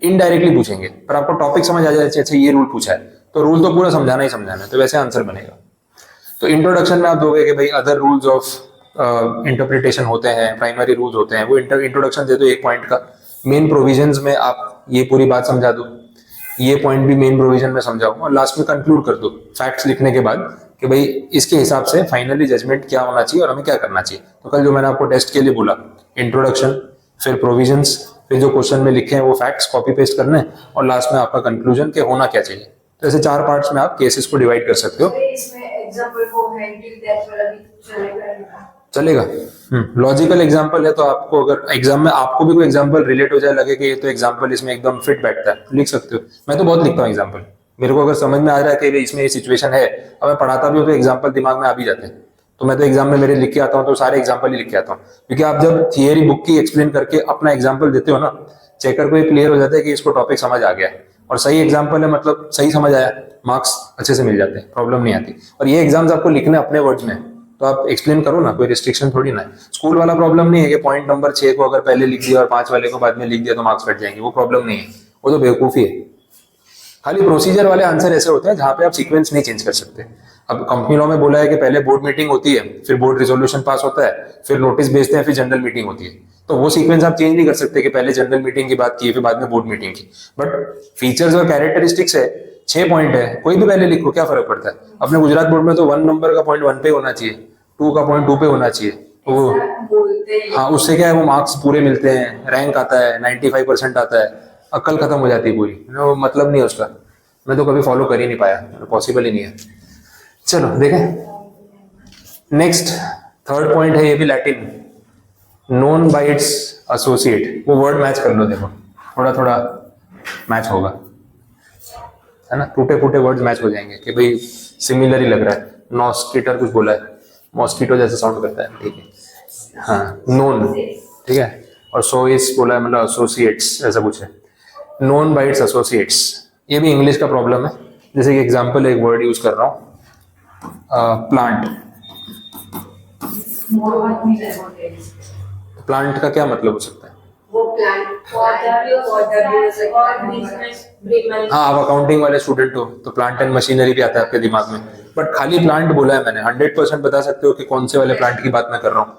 इनडायरेक्टली पूछेंगे, पर आपको टॉपिक समझ आ जाए, अच्छा ये रूल पूछा है तो रूल तो पूरा समझाना ही समझाना है, तो वैसे आंसर बनेगा। तो इंट्रोडक्शन में आप दोगे कि भाई अदर रूल्स ऑफ इंटरप्रिटेशन होते हैं, प्राइमरी रूल्स होते हैं, वो इंट्रोडक्शन दे दो एक पॉइंट का। मेन प्रोविजंस में आप ये पूरी बात समझा दो, ये पॉइंट भी मेन प्रोविजन में समझाओ, और लास्ट में कंक्लूड कर दो फैक्ट्स लिखने के बाद कि भाई इसके हिसाब से फाइनली जजमेंट क्या होना चाहिए और हमें क्या करना चाहिए। तो कल जो मैंने आपको टेस्ट के लिए बोला, इंट्रोडक्शन, फिर प्रोविजंस, फिर जो क्वेश्चन में लिखे हैं वो फैक्ट्स कॉपी पेस्ट करने हैं, और लास्ट में आपका कंक्लूजन के होना क्या चाहिए। तो ऐसे 4 पार्ट्स में आप केसेस को डिवाइड कर सकते हो। चलेगा, लॉजिकल एग्जांपल है, तो आपको अगर एग्जाम में आपको भी कोई एग्जांपल रिलेट हो जाए, लगे कि ये तो एग्जांपल इसमें एकदम फिट बैठता है, लिख सकते हो। मैं तो बहुत लिखता हूँ एग्जांपल, मेरे को अगर समझ में आ रहा है कि इसमें ये सिचुएशन है, अब मैं पढ़ाता भी हूँ तो एग्जांपल दिमाग में आ भी जाते हैं, तो मैं तो एग्जाम में मेरे लिख के आता हूँ तो सारे एग्जांपल ही लिख के आता हूँ। क्योंकि आप जब थियरी बुक की एक्सप्लेन करके अपना एग्जांपल देते हो ना, चेकर को ये क्लियर हो जाता है कि इसको टॉपिक समझ आ गया है और सही एग्जांपल है, मतलब सही समझ आया, मार्क्स अच्छे से मिल जाते हैं, प्रॉब्लम नहीं आती। और ये एग्जाम्स आपको लिखने अपने वर्ड्स में, तो आप एक्सप्लेन करो ना, कोई रिस्ट्रिक्शन थोड़ी ना है। स्कूल वाला प्रॉब्लम नहीं है कि पॉइंट नंबर 6 को अगर पहले लिख दिया और 5 वाले को बाद में लिख दिया तो मार्क्स कट जाएंगे, वो प्रॉब्लम नहीं है, वो तो बेवकूफी है। खाली प्रोसीजर वाले आंसर ऐसे होते हैं जहां पे आप सीक्वेंस नहीं चेंज कर सकते। अब कंपनी लॉ में बोला है कि पहले बोर्ड मीटिंग होती है, फिर बोर्ड रिजोल्यूशन पास होता है, फिर नोटिस भेजते हैं, फिर जनरल मीटिंग होती है, तो वो सीक्वेंस आप चेंज नहीं कर सकते कि पहले जनरल मीटिंग की बात की फिर बाद में बोर्ड मीटिंग की। बट फीचर्स और कैरेक्टरिस्टिक्स है, 6 पॉइंट है, कोई भी पहले लिखो, क्या फर्क पड़ता है। अपने गुजरात बोर्ड में तो 1 नंबर का पॉइंट 1 पे होना चाहिए, 2 का पॉइंट 2 पे होना चाहिए, वो हाँ उससे क्या है, वो मार्क्स पूरे मिलते हैं, रैंक आता है, 95% आता है, अक्ल खत्म हो जाती है पूरी, वो मतलब नहीं है उसका। मैं तो कभी फॉलो कर ही नहीं पाया, पॉसिबल ही नहीं है। चलो देखें नेक्स्ट, थर्ड पॉइंट है, ये भी Latin, known by it's associate. वो वर्ड मैच कर लो, देखो थोड़ा थोड़ा मैच होगा। है ना, टूटे फूटे वर्ड्स मैच हो जाएंगे कि भाई सिमिलर ही लग रहा है। नॉस्किटर कुछ बोला है, मॉस्किटो जैसा साउंड करता है, ठीक है। हाँ, नोन, ठीक है। और सो इस बोला है, मतलब एसोसिएट्स ऐसा कुछ है, नोन बाय इट्स एसोसिएट्स। ये भी इंग्लिश का प्रॉब्लम है। जैसे कि एग्जांपल एक वर्ड यूज कर रहा हूँ, प्लांट। प्लांट का क्या मतलब हो सकता है? हाँ, आप अकाउंटिंग वाले स्टूडेंट हो तो प्लांट एंड मशीनरी भी आता है आपके दिमाग में, बट खाली प्लांट बोला है मैंने। 100% बता सकते हो कि कौन से वाले प्लांट की बात मैं कर रहा हूँ?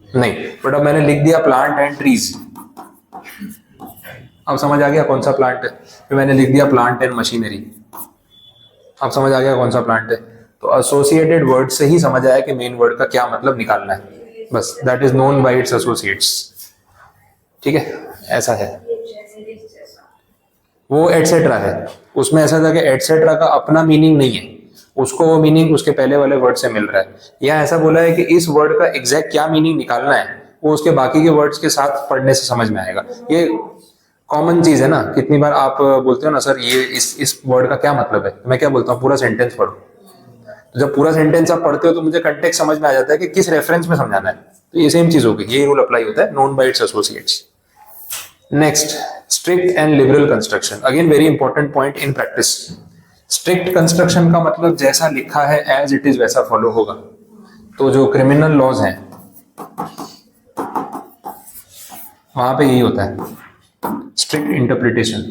नहीं, बट अब मैंने लिख दिया प्लांट एंड ट्रीज। अब समझ आ गया कौन सा प्लांट है। फिर मैंने लिख दिया प्लांट एंड मशीनरी, अब समझ आ गया कौन सा प्लांट है। तो एसोसिएटेड वर्ड से ही समझ आया कि मेन वर्ड का क्या मतलब निकालना है, बस। That is known by it's associates, ठीक है, ऐसा है। वो एटसेट्रा है, उसमें ऐसा था कि एटसेट्रा का अपना मीनिंग नहीं है, उसको वो मीनिंग उसके पहले वाले वर्ड से मिल रहा है। या ऐसा बोला है कि इस वर्ड का एग्जैक्ट क्या मीनिंग निकालना है वो उसके बाकी के वर्ड्स के साथ पढ़ने से समझ में आएगा। ये कॉमन चीज है ना, कितनी बार आप बोलते हो ना सर ये इस वर्ड का क्या मतलब है, तो मैं क्या बोलता हूँ पूरा सेंटेंस पढ़ो। तो जब पूरा सेंटेंस आप पढ़ते हो तो मुझे कंटेक्स्ट समझ में आ जाता है कि किस रेफरेंस में समझाना है। तो ये सेम चीज होगी, ये रूल अप्लाई होता है, known by it's associates. Next, strict and liberal construction, again very important point in practice. Strict construction का मतलब जैसा लिखा है एज इट इज वैसा फॉलो होगा। तो जो क्रिमिनल लॉज हैं वहां पे यही होता है, strict interpretation.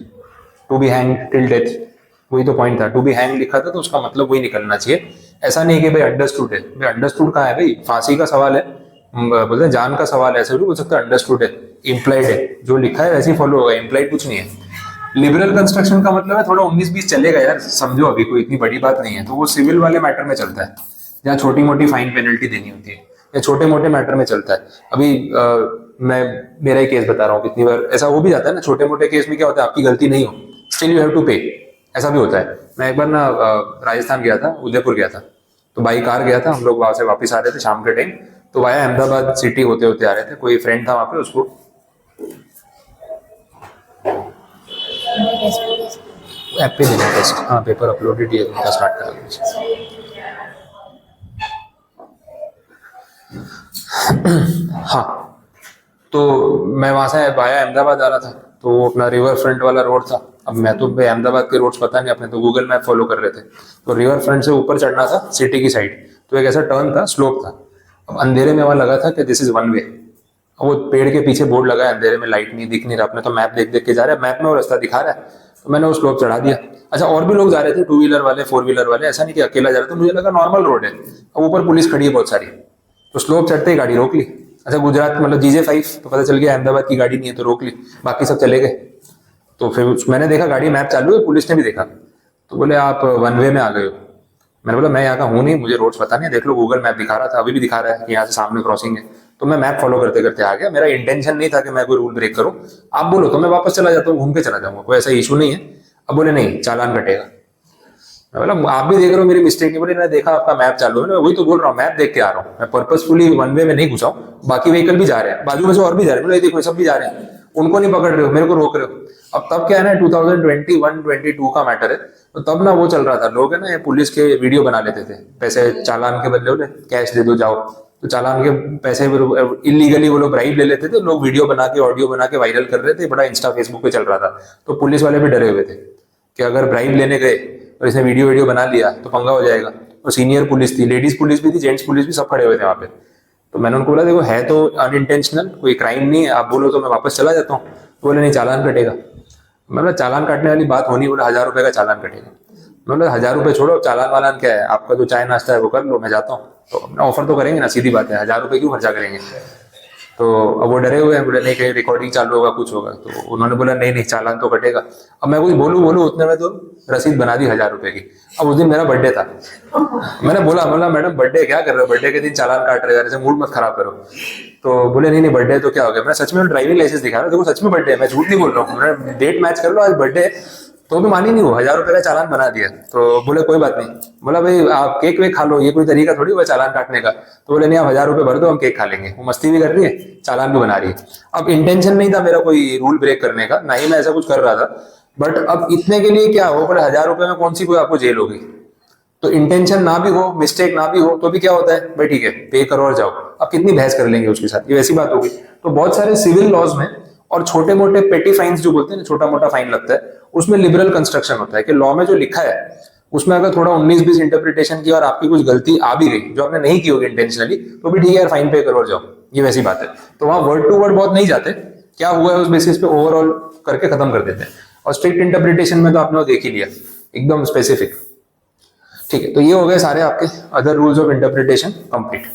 To be hang till death, वही तो पॉइंट था, टू बी हैंग लिखा था तो उसका मतलब वही निकलना चाहिए। ऐसा नहीं कि भाई अंडरस्टूड है, भाई अंडरस्टूड कहाँ है, भाई फांसी का सवाल है, बोलते हैं जान का सवाल है, ऐसे भी बोल सकते हैं अंडरस्टूड है, इम्प्लाइड है, जो लिखा है वैसे ही फॉलो होगा, इम्प्लाइड कुछ नहीं है। लिबरल कंस्ट्रक्शन का मतलब है थोड़ा 19-20 चलेगा यार, समझो, अभी कोई इतनी बड़ी बात नहीं है। तो वो सिविल वाले मैटर में चलता है जहाँ छोटी मोटी फाइन पेनल्टी देनी होती है, या छोटे मोटे मैटर में चलता है। अभी मैं मेरा ही केस बता रहा हूँ, कितनी बार ऐसा हो भी जाता है ना, छोटे मोटे केस में क्या होता है आपकी गलती नहीं हो, स्टिल यू हैव टू पे, ऐसा भी होता है। मैं एक बार ना राजस्थान गया था, उदयपुर गया था, तो बाई कार गया था, हम लोग वहां से वापस आ रहे थे शाम के टाइम, तो वाया अहमदाबाद सिटी होते होते आ रहे थे। कोई फ्रेंड था वहां पे, उसको ऐप पे देना टेस्ट, हाँ पेपर अपलोडेड ये उनका स्टार्ट करा। हाँ, तो मैं वहां से वाया अहमदाबाद आ रहा था, तो वो अपना रिवर फ्रंट वाला रोड था। अब मैं तो अहमदाबाद के रोड्स पता नहीं, अपने तो गूगल मैप फॉलो कर रहे थे। तो रिवर फ्रंट से ऊपर चढ़ना था सिटी की साइड, तो एक ऐसा टर्न था, स्लोप था। अब अंधेरे में वहां लगा था कि दिस इज वन वे। वो पेड़ के पीछे बोर्ड लगा है, अंधेरे में लाइट नहीं दिख नहीं रहा, अपने तो मैप देख देख के जा रहा है, मैप में वो रास्ता दिखा रहा है, तो मैंने वो स्लोप चढ़ा दिया। अच्छा, और भी लोग जा रहे थे, 2 व्हीलर वाले, 4 व्हीलर वाले, ऐसा नहीं कि अकेला जा रहा था, मुझे लगा नॉर्मल रोड है। अब ऊपर पुलिस खड़ी है बहुत सारी, तो स्लोप चढ़ते ही गाड़ी रोक ली। अच्छा, गुजरात मतलब GJ5, तो पता चल गया अहमदाबाद की गाड़ी नहीं है, तो रोक ली, बाकी सब चले गए। तो फिर मैंने देखा गाड़ी मैप चालू है, पुलिस ने भी देखा, तो बोले आप वन वे में आ गए हो। मैंने बोला मैं यहाँ का हूँ नहीं, मुझे रोड्स पता नहीं, देख लो गूगल मैप दिखा रहा था, अभी भी दिखा रहा है कि यहाँ से सामने क्रॉसिंग है। तो मैं मैप फॉलो करते करते आ गया, मेरा इंटेंशन नहीं था कि मैं कोई रूल ब्रेक करूँ। आप बोलो तो मैं वापस चला जाता हूँ, घूम के चला जाऊंगा, कोई ऐसा इशू नहीं है। अब बोले नहीं, चालान कटेगा। मैं बोला आप भी देख रहे हो मेरी मिस्टेक नहीं। बोले मैं देखा आपका मैप चालू है, मैं वही तो बोल रहा हूँ, मैप देख के आ रहा हूँ, मैं पर्पसफुली वन वे में नहीं घुसा हूँ, बाकी व्हीकल भी जा रहे हैं, बाजू में से और भी जा रहे हैं, बोले देखो सब भी जा रहे हैं, उनको नहीं पकड़ रहे हो, मेरे को रोक रहे हो। अब तब क्या है ना, 2021-22 का मैटर है, तो तब ना वो चल रहा था, लोग है ना पुलिस के वीडियो बना लेते थे, पैसे चालान के बदले बोले कैश दे दो जाओ, तो चालान के पैसे इलीगली वो लोग ब्राइब ले लेते थे, लोग वीडियो बना के ऑडियो बना के वायरल कर रहे थे, बड़ा इंस्टा फेसबुक पे चल रहा था। तो पुलिस वाले भी डरे हुए थे कि अगर ब्राइब लेने गए और इसने वीडियो बना लिया तो पंगा हो जाएगा। और सीनियर पुलिस थी, लेडीज पुलिस भी थी, जेंट्स पुलिस भी, सब खड़े हुए थे वहां पे। तो मैंने उनको बोला देखो है तो अनइंटेंशनल, कोई क्राइम नहीं है, आप बोलो तो मैं वापस चला जाता हूँ। तो बोले नहीं, चालान कटेगा। मैं बोला चालान काटने वाली बात होनी, बोला 1000 रुपये का चालान कटेगा। मैं बोला 1000 रुपये छोड़ो, चालान वालान क्या है, आपका जो चाय नाश्ता है वो कर लो, मैं जाता हूँ। तो अपना ऑफर तो करेंगे ना, सीधी बात है, 1000 रुपये क्यों खर्चा करेंगे। तो अब वो डरे हुए हैं, बोले नहीं कहीं रिकॉर्डिंग चालू होगा कुछ होगा। तो उन्होंने बोला नहीं नहीं चालान तो कटेगा। अब मैं कुछ बोलूँ उतने में तो रसीद बना दी 1000 रुपये की। अब उस दिन मेरा बर्थडे था, मैंने बोला मैडम बर्थडे क्या कर रहे हो, बर्थडे के दिन चालान काट रहे हो, मूड मत खराब करो। तो बोले नहीं नहीं बर्थडे तो क्या हो गया। मैं सच में ड्राइविंग लाइसेंस दिखा रहा हूँ, देखो सच में बर्थडे है, मैं झूठ नहीं बोल रहा हूँ, डेट मैच कर लो, आज बर्थडे। तो भी मानी नहीं, वो 1000 रुपये का चालान बना दिया। तो बोले कोई बात नहीं। बोला भाई आप केक वेक खा लो, ये कोई तरीका थोड़ी हुआ चालान काटने का। तो बोले नहीं आप 1000 रुपये भर दो, हम केक खा लेंगे। वो मस्ती भी कर रही है, चालान भी बना रही है। अब इंटेंशन नहीं था मेरा कोई रूल ब्रेक करने का, ना ही मैं ऐसा कुछ कर रहा था, बट अब इतने के लिए क्या हो, पर 1000 रुपए में कौन सी कोई आपको जेल होगी। तो इंटेंशन ना भी हो, मिस्टेक ना भी हो, तो भी क्या होता है भाई ठीक है पे करो और जाओ। अब कितनी बहस कर लेंगे उसके साथ, ये वैसी बात होगी। तो बहुत सारे सिविल लॉज में और छोटे मोटे पेटी फाइन्स जो बोलते हैं ना, छोटा मोटा फाइन लगता है, उसमें लिबरल कंस्ट्रक्शन होता है कि लॉ में जो लिखा है उसमें अगर थोड़ा 19-20 इंटरप्रिटेशन की और आपकी कुछ गलती आ भी गई जो आपने नहीं की होगी इंटेंशनली, तो भी ठीक है यार फाइन पे करो और जाओ, ये वैसी बात है। तो वहां वर्ड टू वर्ड बहुत नहीं जाते, क्या हुआ है उस बेसिस पे ओवरऑल करके खत्म कर देते हैं। और स्ट्रिक्ट इंटरप्रिटेशन में तो आपने वो देख ही लिया, एकदम स्पेसिफिक। ठीक है, तो ये हो गए सारे आपके other rules of interpretation complete.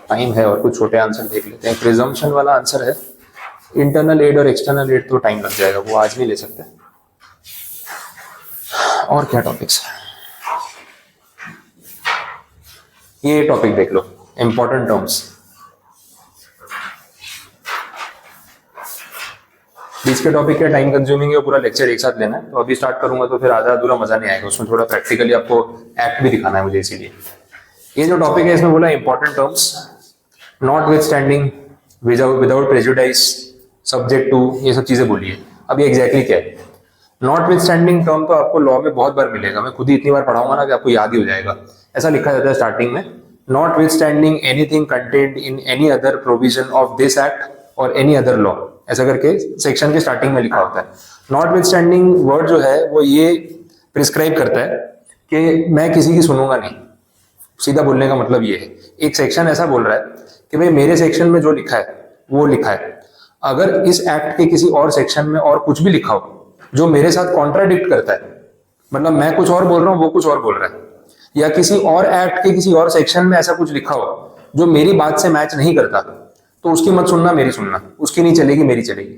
Time है और कुछ छोटे आंसर देख लेते हैं। प्रिजम्पशन वाला आंसर है, इंटरनल एड और एक्सटर्नल एड तो टाइम लग जाएगा, वो आज नहीं ले सकते। और क्या टॉपिक्स है, ये टॉपिक देख लो, इंपॉर्टेंट टर्म्स। बीच के टॉपिक क्या टाइम कंज्यूमिंग है, पूरा लेक्चर एक साथ लेना है, तो अभी स्टार्ट करूंगा तो फिर आधा अधूरा मजा नहीं आएगा, उसमें थोड़ा प्रैक्टिकली आपको एक्ट भी दिखाना है मुझे, इसीलिए ये जो टॉपिक है इसमें बोला important terms, notwithstanding, without prejudice, subject to, ये सब चीजें बोली है। अब ये एग्जैक्टली क्या है? नॉट विथ स्टैंडिंग टर्म तो आपको लॉ में बहुत बार मिलेगा, मैं खुद ही इतनी बार पढ़ाऊंगा ना कि आपको याद ही हो जाएगा। ऐसा लिखा जाता है स्टार्टिंग में, not with standing anything contained in any other provision of this act और एनी अदर लॉ, ऐसा करके सेक्शन के स्टार्टिंग में लिखा होता है। नॉट विथ स्टैंडिंग वर्ड जो है वो ये प्रिस्क्राइब करता है कि मैं किसी की सुनूंगा नहीं। सीधा बोलने का मतलब ये है, एक सेक्शन ऐसा बोल रहा है कि भाई मेरे सेक्शन में जो लिखा है वो लिखा है, अगर इस एक्ट के किसी और सेक्शन में और कुछ भी लिखा हो जो मेरे साथ कॉन्ट्राडिक्ट करता है, मतलब मैं कुछ और बोल रहा हूँ वो कुछ और बोल रहा है, या किसी और एक्ट के किसी और सेक्शन में ऐसा कुछ लिखा हो जो मेरी बात से मैच नहीं करता, तो उसकी मत सुनना, मेरी सुनना। उसकी नहीं चलेगी, मेरी चलेगी।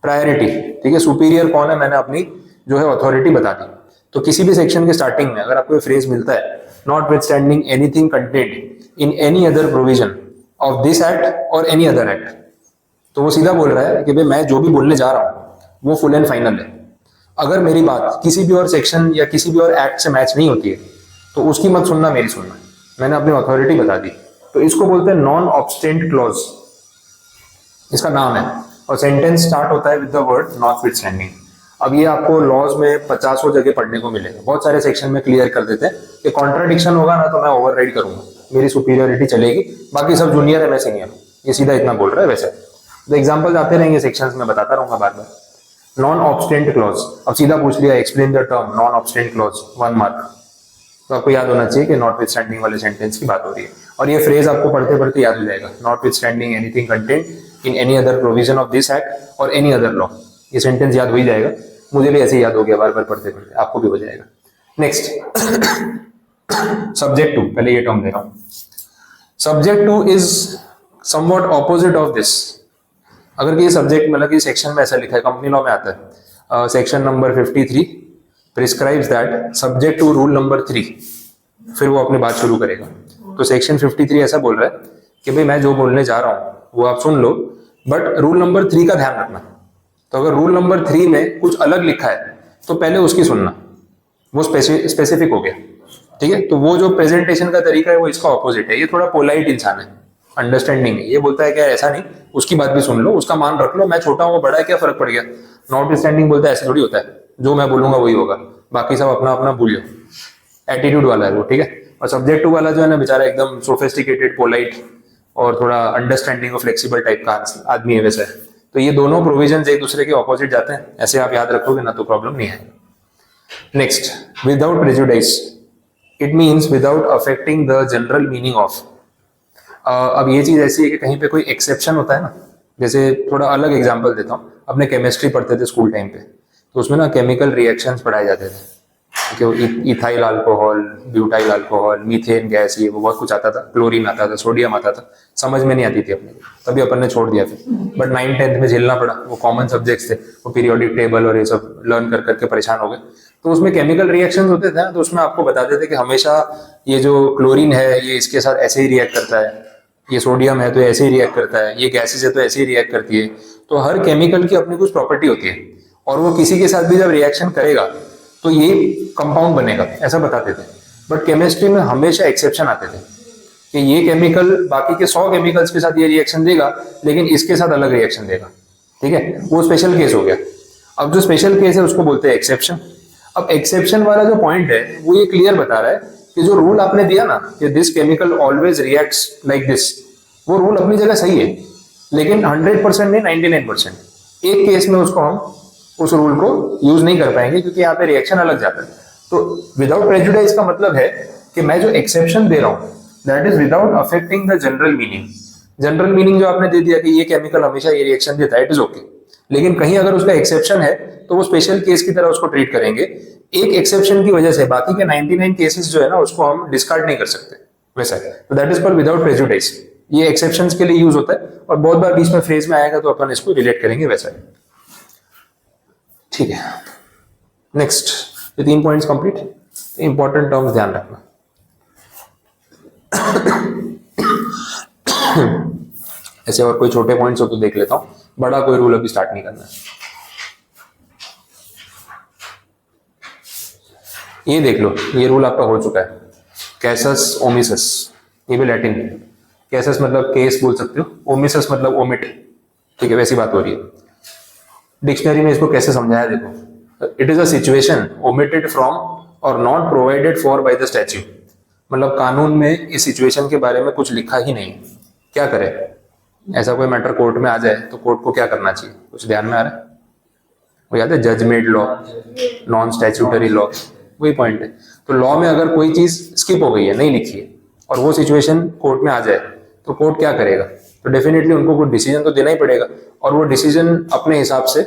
प्रायोरिटी, ठीक है, सुपीरियर कौन है, मैंने अपनी जो है अथॉरिटी बता दी। तो किसी भी सेक्शन के स्टार्टिंग में अगर आपको फ्रेज मिलता है not with standing anything contained in any other provision of this act और एनी अदर एक्ट, तो वो सीधा बोल रहा है कि भाई मैं जो भी बोलने जा रहा हूँ वो फुल एंड फाइनल है। अगर मेरी बात किसी भी और सेक्शन या किसी भी और एक्ट से मैच नहीं होती है तो उसकी मत सुनना, मेरी सुनना। मैंने अपनी अथॉरिटी बता दी। तो इसको बोलते हैं नॉन ऑब्स्टेंट क्लॉज, इसका नाम है। और सेंटेंस स्टार्ट होता है with the word not with standing. अब ये आपको लॉज में 50 जगह पढ़ने को मिलेगा, बहुत सारे सेक्शन में क्लियर कर देते हैं कि कॉन्ट्राडिक्शन होगा ना तो मैं ओवरराइड करूंगा, मेरी सुपीरियरिटी चलेगी, बाकी सब जूनियर है मैं सीनियर हूँ, ये सीधा इतना बोल रहा है। वैसे तो एग्जाम्पल्स आते रहेंगे सेक्शंस में, बताता रहूंगा बार बार। नॉन ऑब्स्टेंट क्लॉज, अब सीधा पूछ लिया explain the term non obstante clause, 1 mark. तो आपको याद होना चाहिए कि नॉट विथ स्टैंडिंग वाले सेंटेंस की बात हो रही है, और ये फ्रेज आपको पढ़ते पढ़ते याद हो जाएगा, not with standing anything content in any other provision of this act और एनी अदर लॉ। ये सेंटेंस याद हो ही जाएगा, मुझे भी ऐसे याद हो गया बार बार पढ़ते पढ़ते, आपको भी हो जाएगा। नेक्स्ट सब्जेक्ट टू, पहले ये टर्म दे रहा हूं। Subject two is somewhat opposite of this. अगर ये सब्जेक्ट मतलब कि सेक्शन में ऐसा लिखा है, कंपनी लॉ में आता है section number 53 prescribes that subject to rule number 3, फिर वो अपनी बात शुरू करेगा। तो सेक्शन 53 ऐसा बोल रहा है कि भाई मैं जो बोलने जा रहा हूं वो आप सुन लो, बट रूल नंबर 3 का ध्यान रखना। तो अगर रूल नंबर 3 में कुछ अलग लिखा है तो पहले उसकी सुनना, वो स्पेसिफिक हो गया, ठीक है। तो वो जो प्रेजेंटेशन का तरीका है वो इसका ऑपोजिट है। ये थोड़ा पोलाइट इंसान है, अंडरस्टैंडिंग है, ये बोलता है कि ऐसा नहीं, उसकी बात भी सुन लो, उसका मान रख लो, मैं छोटा हूँ वो बड़ा है, क्या फर्क पड़ गया। नॉट स्टैंडिंग बोलता है ऐसे थोड़ी होता है, जो मैं बोलूंगा वही होगा, बाकी सब अपना अपना भूल जाओ। एटीट्यूड वाला है वो, ठीक है। और सब्जेक्ट टू वाला जो है ना बेचारा एकदम सोफिस्टिकेटेड, पोलाइट और थोड़ा अंडरस्टैंडिंग और फ्लेक्सिबल टाइप का आदमी है वैसे। तो ये दोनों प्रोविजन एक दूसरे के ऑपोजिट जाते हैं, ऐसे आप याद रखोगे ना तो प्रॉब्लम नहीं है। Next, without prejudice, it means without affecting the general meaning of. अब ये चीज ऐसी है कि कहीं पे कोई एक्सेप्शन होता है ना, जैसे थोड़ा अलग एग्जांपल देता हूँ, अपने केमिस्ट्री पढ़ते थे स्कूल टाइम पे, तो उसमें ना केमिकल रिएक्शंस पढ़ाए जाते थे, ethyl alcohol, butyl alcohol, methane gas, ये वो बहुत कुछ आता था, क्लोरीन आता था, सोडियम आता था, समझ में नहीं आती थी अपने, तभी अपन ने छोड़ दिया फिर। बट 9th-10th में झेलना पड़ा, वो कॉमन सब्जेक्ट्स थे, वो पीरियोडिक टेबल और ये सब लर्न कर करके परेशान हो गए। तो उसमें केमिकल रिएक्शंस होते थे ना, तो उसमें आपको बताते थे कि हमेशा ये जो क्लोरीन है ये इसके साथ ऐसे ही रिएक्ट करता है, ये सोडियम है तो ऐसे ही रिएक्ट करता है, ये गैसेस है तो ऐसे ही रिएक्ट करती है। तो हर केमिकल की अपनी कुछ प्रॉपर्टी होती है, और वो किसी के साथ भी जब रिएक्शन करेगा तो ये कंपाउंड बनेगा, ऐसा बताते थे। बट केमिस्ट्री में हमेशा एक्सेप्शन आते थे कि ये केमिकल बाकी के 100 केमिकल्स के साथ ये रिएक्शन देगा, लेकिन इसके साथ अलग रिएक्शन देगा, ठीक है, वो स्पेशल केस हो गया। अब जो स्पेशल केस है उसको बोलते हैं एक्सेप्शन। अब एक्सेप्शन वाला जो पॉइंट है वो ये क्लियर बता रहा है कि जो रूल आपने दिया ना कि this chemical always reacts like this, वो रूल अपनी जगह सही है, लेकिन 100% नहीं, 99%। एक केस में उसको हम उस रूल को यूज नहीं कर पाएंगे क्योंकि यहाँ पे रिएक्शन अलग जाता है। तो विदाउट प्रेजुडिस का मतलब है कि मैं जो एक्सेप्शन दे रहा हूँ that is without affecting the general meaning. General meaning जो आपने दे दिया कि ये केमिकल हमेशा ये रिएक्शन देता है, इट इज ओके, लेकिन कहीं अगर उसका एक्सेप्शन है तो वो स्पेशल केस की तरह उसको ट्रीट करेंगे। एक एक्सेप्शन की वजह से बाकी के 99 केसेस जो है ना उसको हम डिस्कार्ड नहीं कर सकते, वैसा है। तो that is called without prejudice. ये एक्सेप्शंस के लिए यूज होता है और बहुत बार बीच में फ्रेज में आएगा तो अपन इसको रिलेट करेंगे, वैसा है, ठीक है। नेक्स्ट, ये 3 पॉइंट्स कंप्लीट। इंपॉर्टेंट टर्म्स ध्यान रखना। ऐसे और कोई छोटे पॉइंट्स हो तो देख लेता हूं, बड़ा कोई रूल अभी स्टार्ट नहीं करना है। ये देख लो, ये रूल आपका हो चुका है, कैसस ओमिसस। ये भी लैटिन है। कैसस मतलब केस बोल सकते हो, ओमिसस मतलब ओमिट, ठीक है, वैसी बात हो रही है। डिक्शनरी में इसको कैसे समझाया देखो, it is a situation omitted from or not provided for by the statute. मतलब कानून में इस सिचुएशन के बारे में कुछ लिखा ही नहीं, क्या करे। ऐसा कोई मैटर कोर्ट में आ जाए तो कोर्ट को क्या करना चाहिए, कुछ ध्यान में आ रहा है? वो याद है, जज made law, non statutory law, वही पॉइंट है। तो लॉ में अगर कोई चीज स्किप हो गई है, नहीं लिखी है, और वो सिचुएशन कोर्ट में आ जाए तो कोर्ट क्या करेगा? तो डेफिनेटली उनको कुछ डिसीजन तो देना ही पड़ेगा, और वो डिसीजन अपने हिसाब से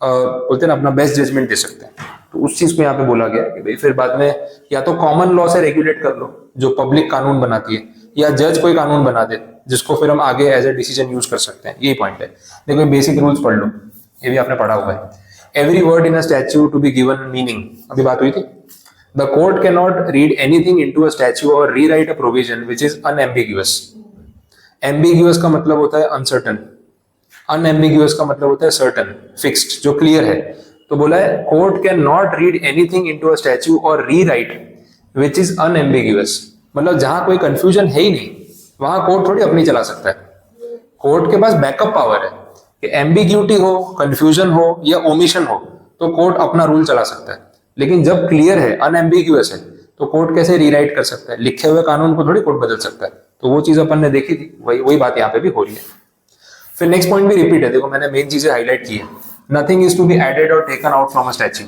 बोलते हैं ना, अपना बेस्ट जजमेंट दे सकते हैं। तो उस चीज को यहाँ पे बोला गया कि भाई फिर बाद में या तो कॉमन लॉ से रेगुलेट कर लो जो पब्लिक कानून बनाती है, या जज कोई कानून बना दे जिसको फिर हम आगे एज ए डिसीजन यूज कर सकते हैं। यही पॉइंट है। देखो बेसिक रूल्स पढ़ लो, ये भी आपने पढ़ा हुआ है। Every word in a statute to be given meaning, अभी बात हुई थी। The court can not read anything into a statute or rewrite a provision which is unambiguous. Ambiguous का मतलब होता है अनसर्टन, अनएम्बिग्यूअस का मतलब होता है सर्टन, फिक्स्ड, जो क्लियर है। तो बोला है court can not read anything into a statute or rewrite which is अनएम्बिग्यूअस। मतलब जहां कोई कंफ्यूजन है ही नहीं वहां कोर्ट थोड़ी अपनी चला सकता है। कोर्ट के पास बैकअप पावर है कि एम्बिग्यूटी हो, कंफ्यूजन हो या ओमिशन हो तो कोर्ट अपना रूल चला सकता है। लेकिन जब क्लियर है, अनएम्बिग्यूअस है, तो कोर्ट कैसे रीराइट कर सकता है? लिखे हुए कानून को थोड़ी कोर्ट बदल सकता है। तो वो चीज अपन ने देखी थी, वही बात यहाँ पे भी हो रही है। फिर नेक्स्ट पॉइंट भी रिपीट है, देखो मैंने मेन चीजें हाईलाइट की है। Nothing is to be added or taken out from a statute.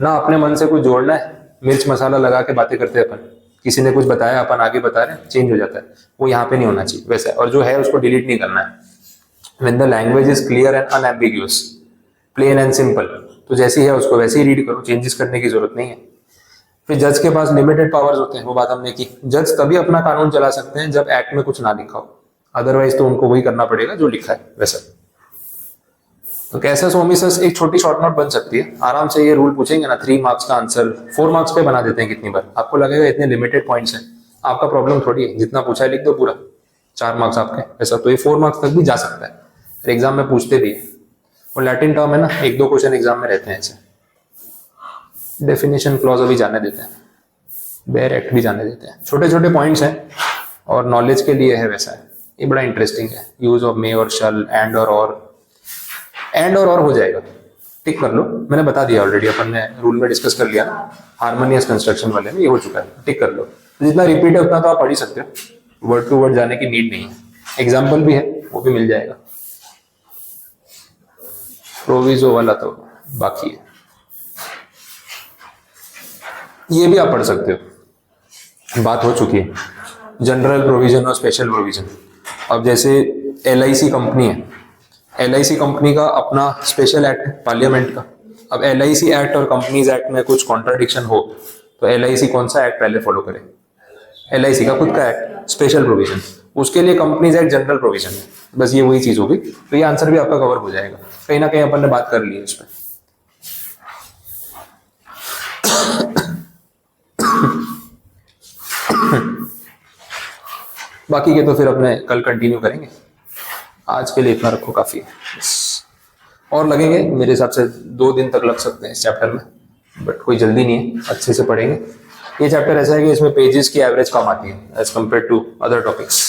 ना अपने मन से कुछ जोड़ना है, मिर्च मसाला लगा के बातें करते हैं अपन, किसी ने कुछ बताया अपन आगे बता रहे हैं, चेंज हो जाता है, वो यहाँ पे नहीं होना चाहिए वैसा। और जो है उसको डिलीट नहीं करना है। When the language is clear and unambiguous, plain and simple, तो जैसी है उसको वैसे ही रीड करो, चेंजेस करने की जरूरत नहीं है। फिर जज के पास लिमिटेड पावर्स होते हैं, वो बात हमने की। जज तभी अपना कानून चला सकते हैं जब एक्ट में कुछ ना लिखा हो, अदरवाइज तो उनको वही करना पड़ेगा जो लिखा है वैसा। तो कैसस ओमिसस एक छोटी शॉर्ट नोट बन सकती है, आराम से ये रूल पूछेंगे ना 3 मार्क्स का आंसर 4 मार्क्स पे बना देते हैं कितनी बार। आपको लगेगा इतने लिमिटेड पॉइंट्स हैं, आपका प्रॉब्लम थोड़ी है, जितना पूछा है लिख दो पूरा, 4 मार्क्स आपके ऐसा। तो ये 4 मार्क्स तक भी जा सकता है, फिर एग्जाम में पूछते भी है। और लैटिन टर्म है ना, 1-2 क्वेश्चन एग्जाम में रहते हैं ऐसे। डेफिनेशन क्लॉज अभी जाने देते हैं, बेयर एक्ट भी जाने देते हैं, छोटे छोटे पॉइंट्स हैं और नॉलेज के लिए है वैसा है। ये बड़ा इंटरेस्टिंग है। यूज ऑफ मे और शल, एंड और हो जाएगा, टिक कर लो। मैंने बता दिया ऑलरेडी, अपन ने रूल में डिस्कस कर लिया ना, हार्मोनियस कंस्ट्रक्शन वाले में ये हो चुका है, टिक कर लो। जितना रिपीट है उतना तो आप पढ़ ही सकते हो, वर्ड टू वर्ड जाने की नीड नहीं है। एग्जाम्पल भी है, वो भी मिल जाएगा। प्रोविजो वाला तो बाकी है, ये भी आप पढ़ सकते हो, बात हो चुकी है। जनरल प्रोविजन और स्पेशल प्रोविजन। अब जैसे LIC कंपनी है, LIC कंपनी का अपना स्पेशल एक्ट है पार्लियामेंट का। अब LIC एक्ट और कंपनीज एक्ट में कुछ कॉन्ट्राडिक्शन हो तो LIC कौन सा एक्ट पहले फॉलो करे? LIC का खुद का एक्ट, स्पेशल प्रोविजन। उसके लिए कंपनीज एक्ट जनरल प्रोविजन है। बस ये वही चीज होगी। तो ये आंसर भी आपका कवर हो जाएगा, कहीं ना कहीं अपन ने बात कर ली है इस पर। बाकी के तो फिर अपने कल कंटिन्यू करेंगे, आज के लिए इतना रखो काफी है बस। और लगेंगे मेरे हिसाब से 2 दिन तक लग सकते हैं इस चैप्टर में, बट कोई जल्दी नहीं है, अच्छे से पढ़ेंगे ये चैप्टर ऐसा है कि इसमें पेजेस की एवरेज कम आती है as compare to other topics.